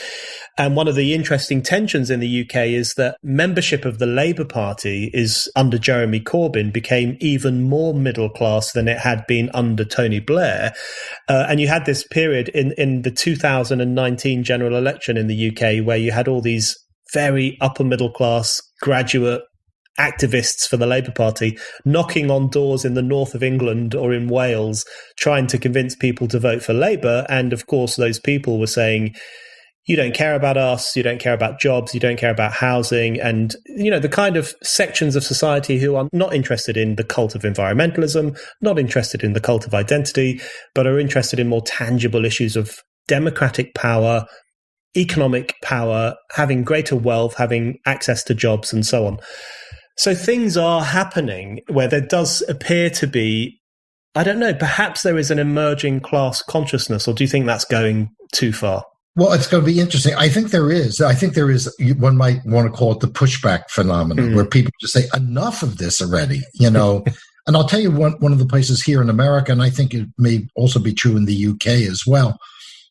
And one of the interesting tensions in the UK is that membership of the Labour Party is under Jeremy Corbyn became even more middle class than it had been under Tony Blair. And you had this period in the 2019 general election in the UK where you had all these very upper middle class graduate activists for the Labour Party knocking on doors in the north of England or in Wales trying to convince people to vote for Labour. And of course, those people were saying, you don't care about us, you don't care about jobs, you don't care about housing. And, the kind of sections of society who are not interested in the cult of environmentalism, not interested in the cult of identity, but are interested in more tangible issues of democratic power, economic power, having greater wealth, having access to jobs and so on. So things are happening where there does appear to be, I don't know, perhaps there is an emerging class consciousness, or do you think that's going too far? Well, it's going to be interesting. I think there is. One might want to call it the pushback phenomenon, where people just say, enough of this already, And I'll tell you one of the places here in America, and I think it may also be true in the UK as well,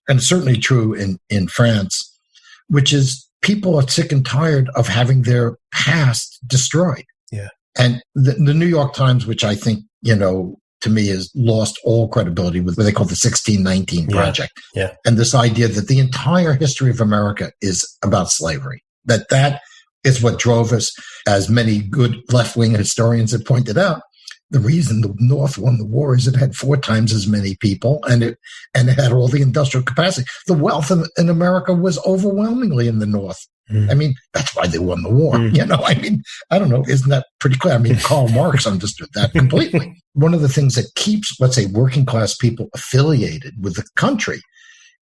and certainly true in France, which is people are sick and tired of having their past destroyed. Yeah. And the New York Times, which I think, to me has lost all credibility with what they call the 1619 Project. Yeah. And this idea that the entire history of America is about slavery, that is what drove us, as many good left-wing historians have pointed out. The reason the North won the war is it had 4 times as many people and it had all the industrial capacity. The wealth in America was overwhelmingly in the North. I mean, that's why they won the war. I don't know. Isn't that pretty clear? I mean, Karl Marx understood that completely. One of the things that keeps, let's say, working class people affiliated with the country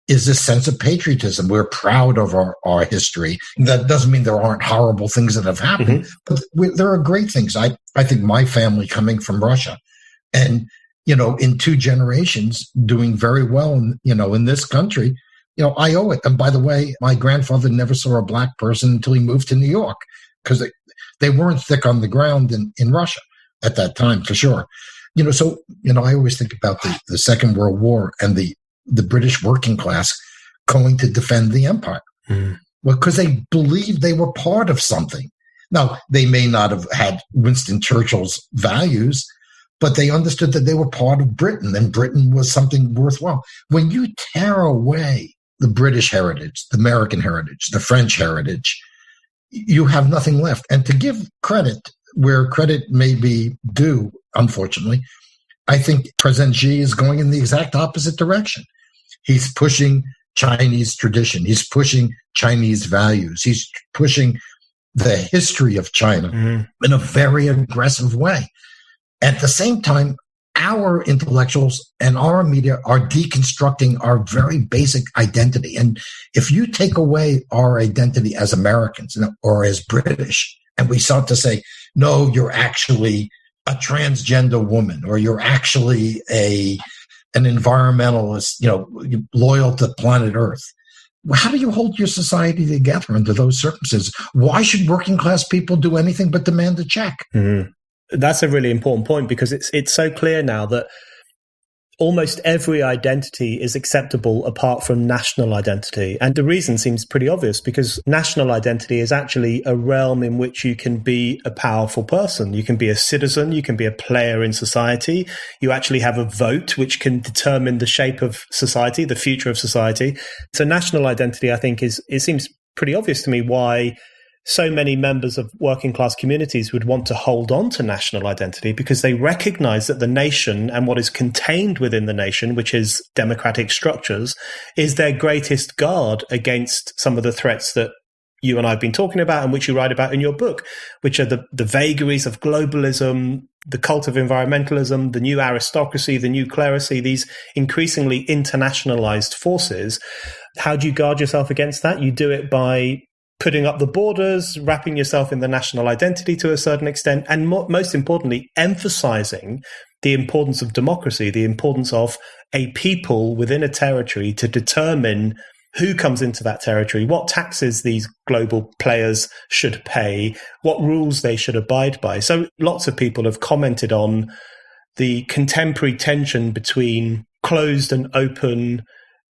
is this sense of patriotism. We're proud of our history. That doesn't mean there aren't horrible things that have happened, but there are great things. I think my family coming from Russia and, in 2 generations doing very well, in this country, I owe it. And by the way, my grandfather never saw a black person until he moved to New York, because they weren't thick on the ground in Russia at that time, for sure. So I always think about the Second World War and the British working class going to defend the empire. Well, because they believed they were part of something. Now, they may not have had Winston Churchill's values, but they understood that they were part of Britain, and Britain was something worthwhile. When you tear away the British heritage, the American heritage, the French heritage, you have nothing left. And to give credit where credit may be due, unfortunately, I think President Xi is going in the exact opposite direction. He's pushing Chinese tradition. He's pushing Chinese values. He's pushing the history of China in a very aggressive way. At the same time, our intellectuals and our media are deconstructing our very basic identity. And if you take away our identity as Americans or as British, and we start to say, no, you're actually a transgender woman, or you're actually an environmentalist, loyal to planet Earth. How do you hold your society together under those circumstances? Why should working class people do anything but demand a check? Mm-hmm. That's a really important point, because it's so clear now that almost every identity is acceptable apart from national identity. And the reason seems pretty obvious, because national identity is actually a realm in which you can be a powerful person. You can be a citizen, you can be a player in society. You actually have a vote which can determine the shape of society, the future of society. So national identity, I think, it seems pretty obvious to me why so many members of working class communities would want to hold on to national identity, because they recognize that the nation and what is contained within the nation, which is democratic structures, is their greatest guard against some of the threats that you and I have been talking about and which you write about in your book, which are the vagaries of globalism, the cult of environmentalism, the new aristocracy, the new clerisy, these increasingly internationalized forces. How do you guard yourself against that? You do it by putting up the borders, wrapping yourself in the national identity to a certain extent, and most importantly, emphasizing the importance of democracy, the importance of a people within a territory to determine who comes into that territory, what taxes these global players should pay, what rules they should abide by. So lots of people have commented on the contemporary tension between closed and open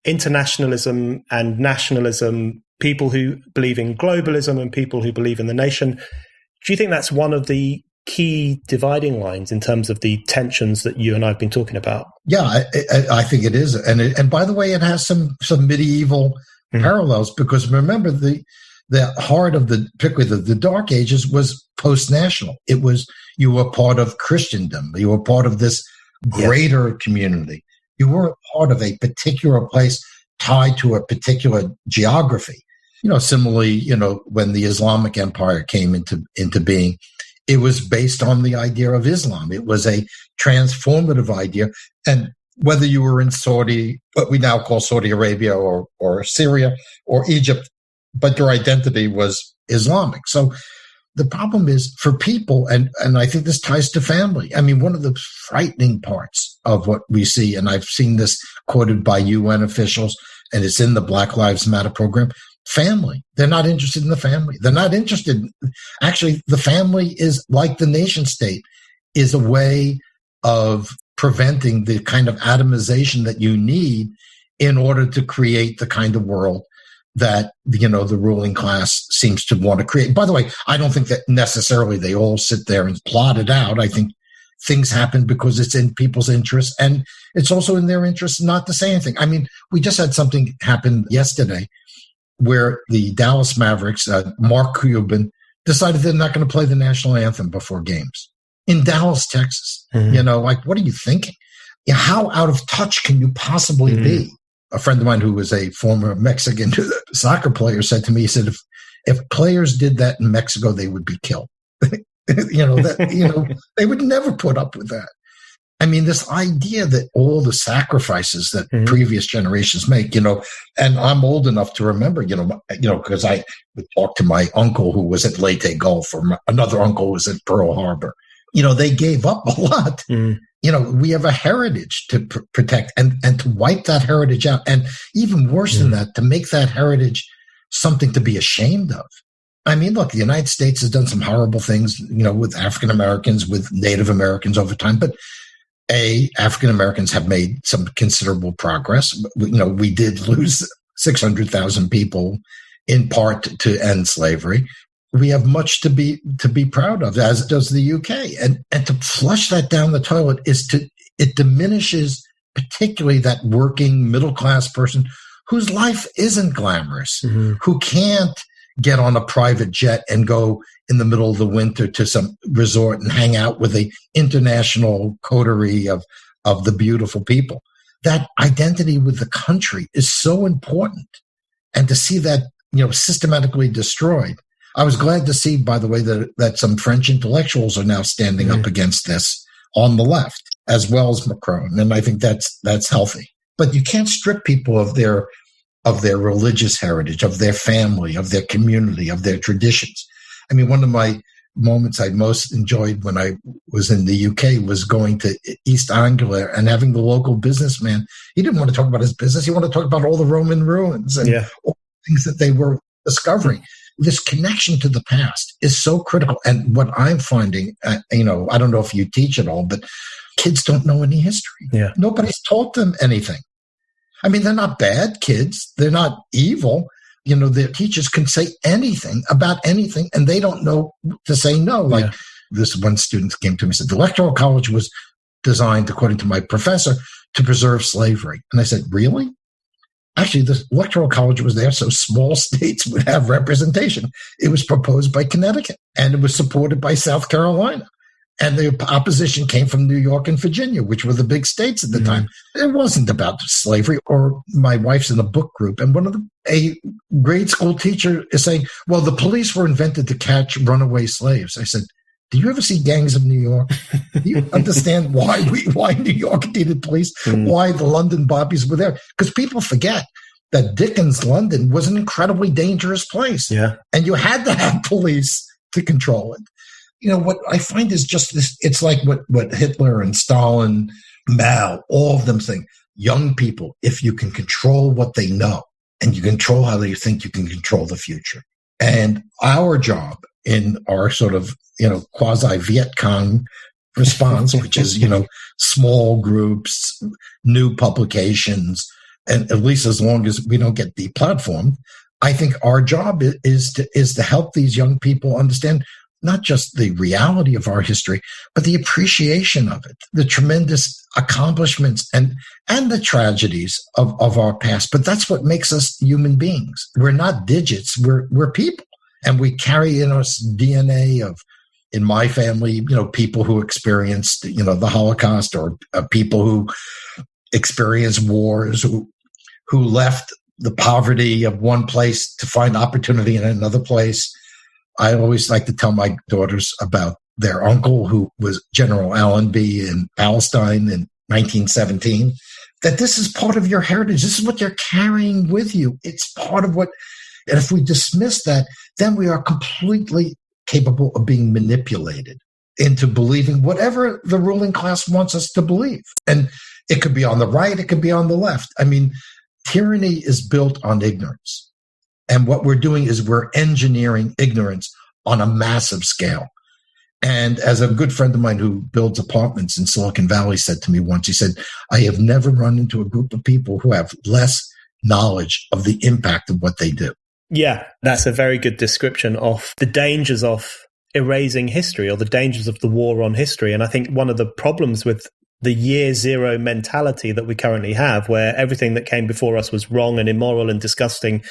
internationalism and nationalism, people who believe in globalism and people who believe in the nation. Do you think that's one of the key dividing lines in terms of the tensions that you and I have been talking about? Yeah, I think it is. And by the way, it has some medieval parallels, because remember, the heart of particularly the Dark Ages was post-national. It was, you were part of Christendom. You were part of this greater community. You weren't part of a particular place tied to a particular geography. Similarly, when the Islamic Empire came into being, it was based on the idea of Islam. It was a transformative idea. And whether you were in Saudi, what we now call Saudi Arabia, or Syria or Egypt, but your identity was Islamic. So the problem is for people, and I think this ties to family. I mean, one of the frightening parts of what we see, and I've seen this quoted by UN officials, and it's in the Black Lives Matter program, family. They're not interested in the family. They're not interested. Actually, the family is like the nation state, is a way of preventing the kind of atomization that you need in order to create the kind of world that, the ruling class seems to want to create. By the way, I don't think that necessarily they all sit there and plot it out. I think things happen because it's in people's interest, and it's also in their interest not to say anything. I mean, we just had something happen yesterday where the Dallas Mavericks, Mark Cuban, decided they're not going to play the national anthem before games in Dallas, Texas. Mm-hmm. What are you thinking? How out of touch can you possibly be? A friend of mine who was a former Mexican soccer player said to me, he said, if players did that in Mexico, they would be killed. They would never put up with that. I mean, this idea that all the sacrifices that previous generations make, and I'm old enough to remember, because I would talk to my uncle who was at Leyte Gulf, or another uncle who was at Pearl Harbor. They gave up a lot. We have a heritage to protect, and to wipe that heritage out. And even worse than that, to make that heritage something to be ashamed of. I mean, look, the United States has done some horrible things, with African Americans, with Native Americans over time, but African Americans have made some considerable progress. We did lose 600,000 people in part to end slavery. We have much to be proud of, as does the UK. And to flush that down the toilet it diminishes particularly that working middle class person whose life isn't glamorous, who can't get on a private jet and go in the middle of the winter to some resort and hang out with the international coterie of the beautiful people. That identity with the country is so important. And to see that systematically destroyed. I was glad to see, by the way, that some French intellectuals are now standing up against this on the left, as well as Macron. And I think that's healthy. But you can't strip people of their religious heritage, of their family, of their community, of their traditions. I mean, one of my moments I most enjoyed when I was in the UK was going to East Anglia and having the local businessman. He didn't want to talk about his business. He wanted to talk about all the Roman ruins and all the things that they were discovering. This connection to the past is so critical. And what I'm finding, I don't know if you teach at all, but kids don't know any history. Yeah. Nobody's taught them anything. I mean, they're not bad kids. They're not evil. Their teachers can say anything about anything, and they don't know to say no. Like this one student came to me and said, the Electoral College was designed, according to my professor, to preserve slavery. And I said, really? Actually, the Electoral College was there so small states would have representation. It was proposed by Connecticut, and it was supported by South Carolina. And the opposition came from New York and Virginia, which were the big states at the time. It wasn't about slavery. Or my wife's in a book group, and a grade school teacher is saying, well, the police were invented to catch runaway slaves. I said, do you ever see Gangs of New York? Do you understand why New York needed police? Why the London Bobbies were there? Because people forget that Dickens' London was an incredibly dangerous place. Yeah. And you had to have police to control it. What I find is just this, it's like what Hitler and Stalin, Mao, all of them saying, young people, if you can control what they know and you control how they think, you can control the future. And our job in our sort of, quasi-Viet Cong response, which is, small groups, new publications, and at least as long as we don't get deplatformed, I think our job is to help these young people understand not just the reality of our history, but the appreciation of it, the tremendous accomplishments and the tragedies of our past. But that's what makes us human beings. We're not digits. We're people. And we carry in us DNA of, in my family, people who experienced, the Holocaust, or people who experienced wars, who left the poverty of one place to find opportunity in another place. I always like to tell my daughters about their uncle, who was General Allenby in Palestine in 1917, that this is part of your heritage. This is what you're carrying with you. It's part of what, and if we dismiss that, then we are completely capable of being manipulated into believing whatever the ruling class wants us to believe. And it could be on the right, it could be on the left. I mean, tyranny is built on ignorance. And what we're doing is we're engineering ignorance on a massive scale. And as a good friend of mine who builds apartments in Silicon Valley said to me once, he said, I have never run into a group of people who have less knowledge of the impact of what they do. Yeah, that's a very good description of the dangers of erasing history, or the dangers of the war on history. And I think one of the problems with the year zero mentality that we currently have, where everything that came before us was wrong and immoral and disgusting,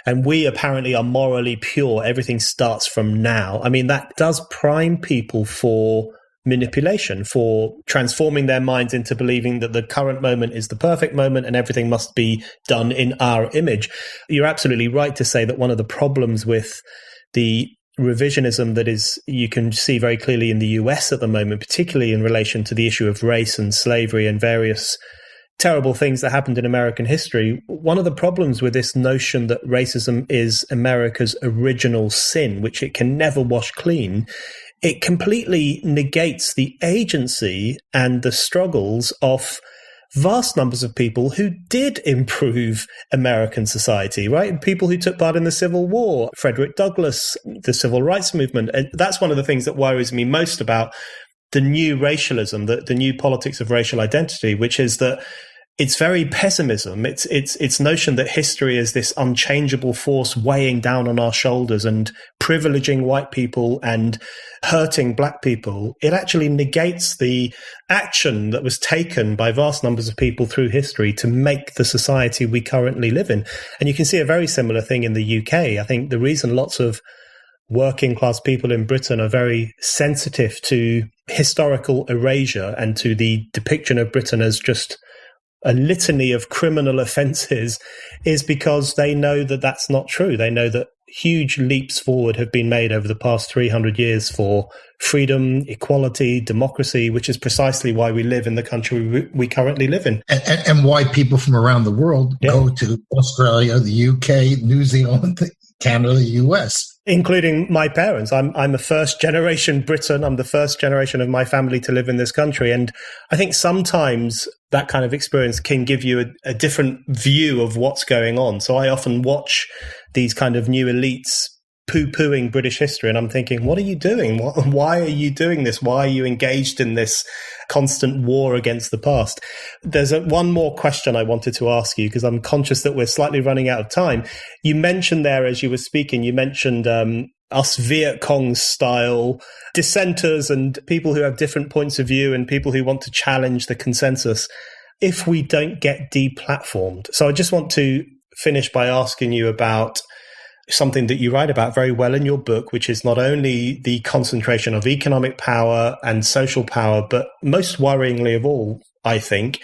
and we apparently are morally pure, everything starts from now. I mean, that does prime people for manipulation, for transforming their minds into believing that the current moment is the perfect moment and everything must be done in our image. You're absolutely right to say that one of the problems with the revisionism that is, you can see very clearly in the US at the moment, particularly in relation to the issue of race and slavery and various terrible things that happened in American history. One of the problems with this notion that racism is America's original sin, which it can never wash clean, it completely negates the agency and the struggles of vast numbers of people who did improve American society, right? People who took part in the Civil War, Frederick Douglass, the Civil Rights Movement. And that's one of the things that worries me most about the new racialism, the new politics of racial identity, which is that it's very pessimism. It's notion that history is this unchangeable force weighing down on our shoulders and privileging white people and hurting black people. It actually negates the action that was taken by vast numbers of people through history to make the society we currently live in. And you can see a very similar thing in the UK. I think the reason lots of working class people in Britain are very sensitive to historical erasure and to the depiction of Britain as just a litany of criminal offences is because they know that that's not true. They know that huge leaps forward have been made over the past 300 years for freedom, equality, democracy, which is precisely why we live in the country we currently live in. And why people from around the world go to Australia, the UK, New Zealand, Canada, the US. Including my parents. I'm a first-generation Briton. I'm the first generation of my family to live in this country. And I think sometimes that kind of experience can give you a different view of what's going on. So I often watch these kind of new elites poo-pooing British history, and I'm thinking, what are you doing? Why are you doing this? Why are you engaged in this constant war against the past? There's one more question I wanted to ask you, because I'm conscious that we're slightly running out of time. You mentioned there, as you were speaking, you mentioned us Viet Cong style dissenters and people who have different points of view and people who want to challenge the consensus if we don't get deplatformed. So I just want to finish by asking you about something that you write about very well in your book, which is not only the concentration of economic power and social power, but most worryingly of all, I think,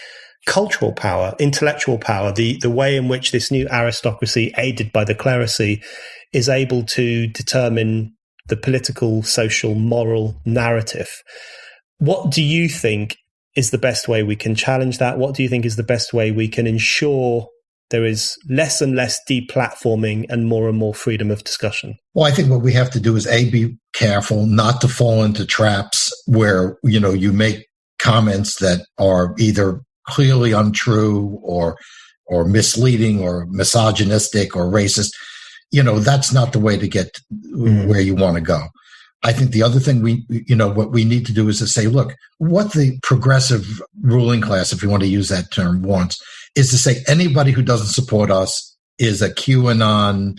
cultural power, intellectual power, the way in which this new aristocracy, aided by the clerisy, is able to determine the political, social, moral narrative. What do you think is the best way we can challenge that? What do you think is the best way we can ensure there is less and less deplatforming and more freedom of discussion? Well, I think what we have to do is be careful not to fall into traps where, you make comments that are either clearly untrue or misleading or misogynistic or racist. That's not the way to get where you want to go. I think the other thing what we need to do is to say, look, what the progressive ruling class, if you want to use that term, wants is to say anybody who doesn't support us is a QAnon,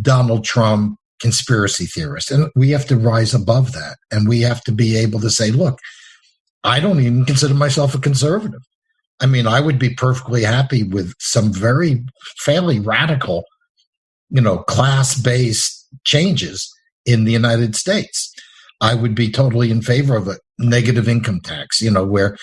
Donald Trump conspiracy theorist. And we have to rise above that. And we have to be able to say, look, I don't even consider myself a conservative. I mean, I would be perfectly happy with some fairly radical, class-based changes in the United States. I would be totally in favor of a negative income tax, where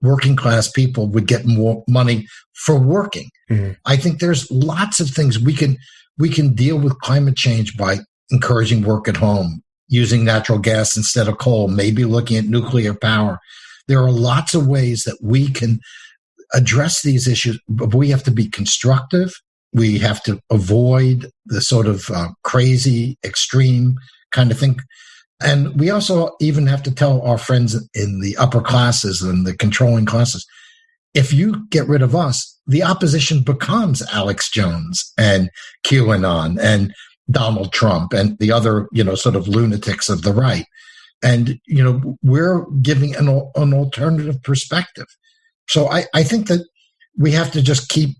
working class people would get more money for working. Mm-hmm. I think there's lots of things we can deal with climate change by encouraging work at home, using natural gas instead of coal, maybe looking at nuclear power. There are lots of ways that we can address these issues, but we have to be constructive. We have to avoid the sort of crazy, extreme kind of thing. And we also even have to tell our friends in the upper classes and the controlling classes, if you get rid of us, the opposition becomes Alex Jones and QAnon and Donald Trump and the other, sort of lunatics of the right. And, we're giving an alternative perspective. So I think that we have to just keep,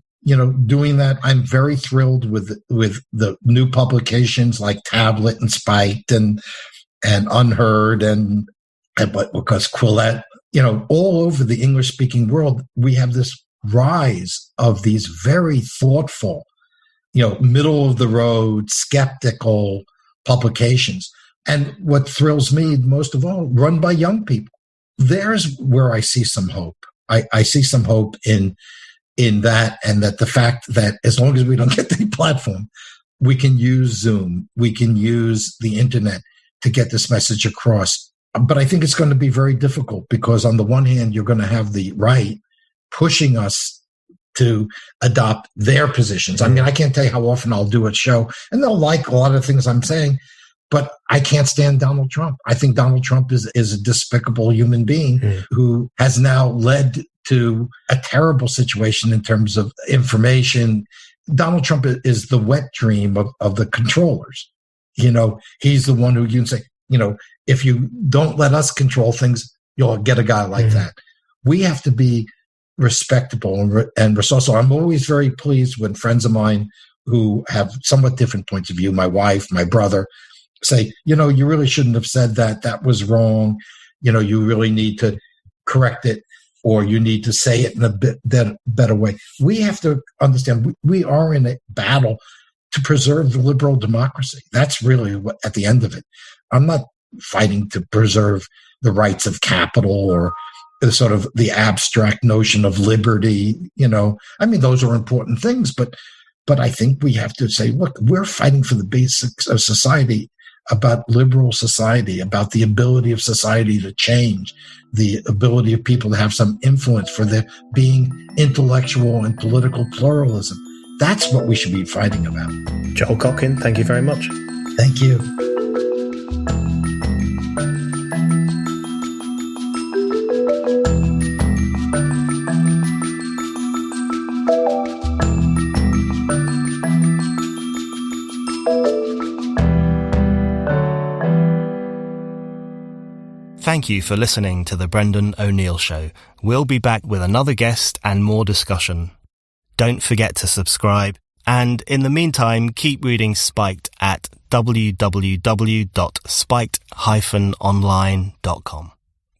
doing that. I'm very thrilled with the new publications like Tablet and Spiked and Unheard and because Quillette, all over the English-speaking world, we have this rise of these very thoughtful, middle-of-the-road, skeptical publications. And what thrills me most of all, run by young people. There's where I see some hope. I see some hope in that, and that the fact that as long as we don't get the platform, we can use Zoom, we can use the internet to get this message across. But I think it's going to be very difficult because on the one hand, you're going to have the right pushing us to adopt their positions. I mean, I can't tell you how often I'll do a show and they'll like a lot of things I'm saying, but I can't stand Donald Trump. I think Donald Trump is a despicable human being who has now led to a terrible situation in terms of information. Donald Trump is the wet dream of the controllers. He's the one who you can say, if you don't let us control things, you'll get a guy like that. We have to be respectable and resourceful. I'm always very pleased when friends of mine who have somewhat different points of view, my wife, my brother, say, you really shouldn't have said that. That was wrong. You really need to correct it, or you need to say it in a better way. We have to understand we are in a battle to preserve the liberal democracy. That's really what, at the end of it. I'm not fighting to preserve the rights of capital or sort of the abstract notion of liberty. I mean, those are important things, but I think we have to say, look, we're fighting for the basics of society, about liberal society, about the ability of society to change, the ability of people to have some influence, for there being intellectual and political pluralism. That's what we should be fighting about. Joel Kotkin, thank you very much. Thank you. Thank you for listening to The Brendan O'Neill Show. We'll be back with another guest and more discussion. Don't forget to subscribe, and in the meantime, keep reading Spiked at www.spiked-online.com.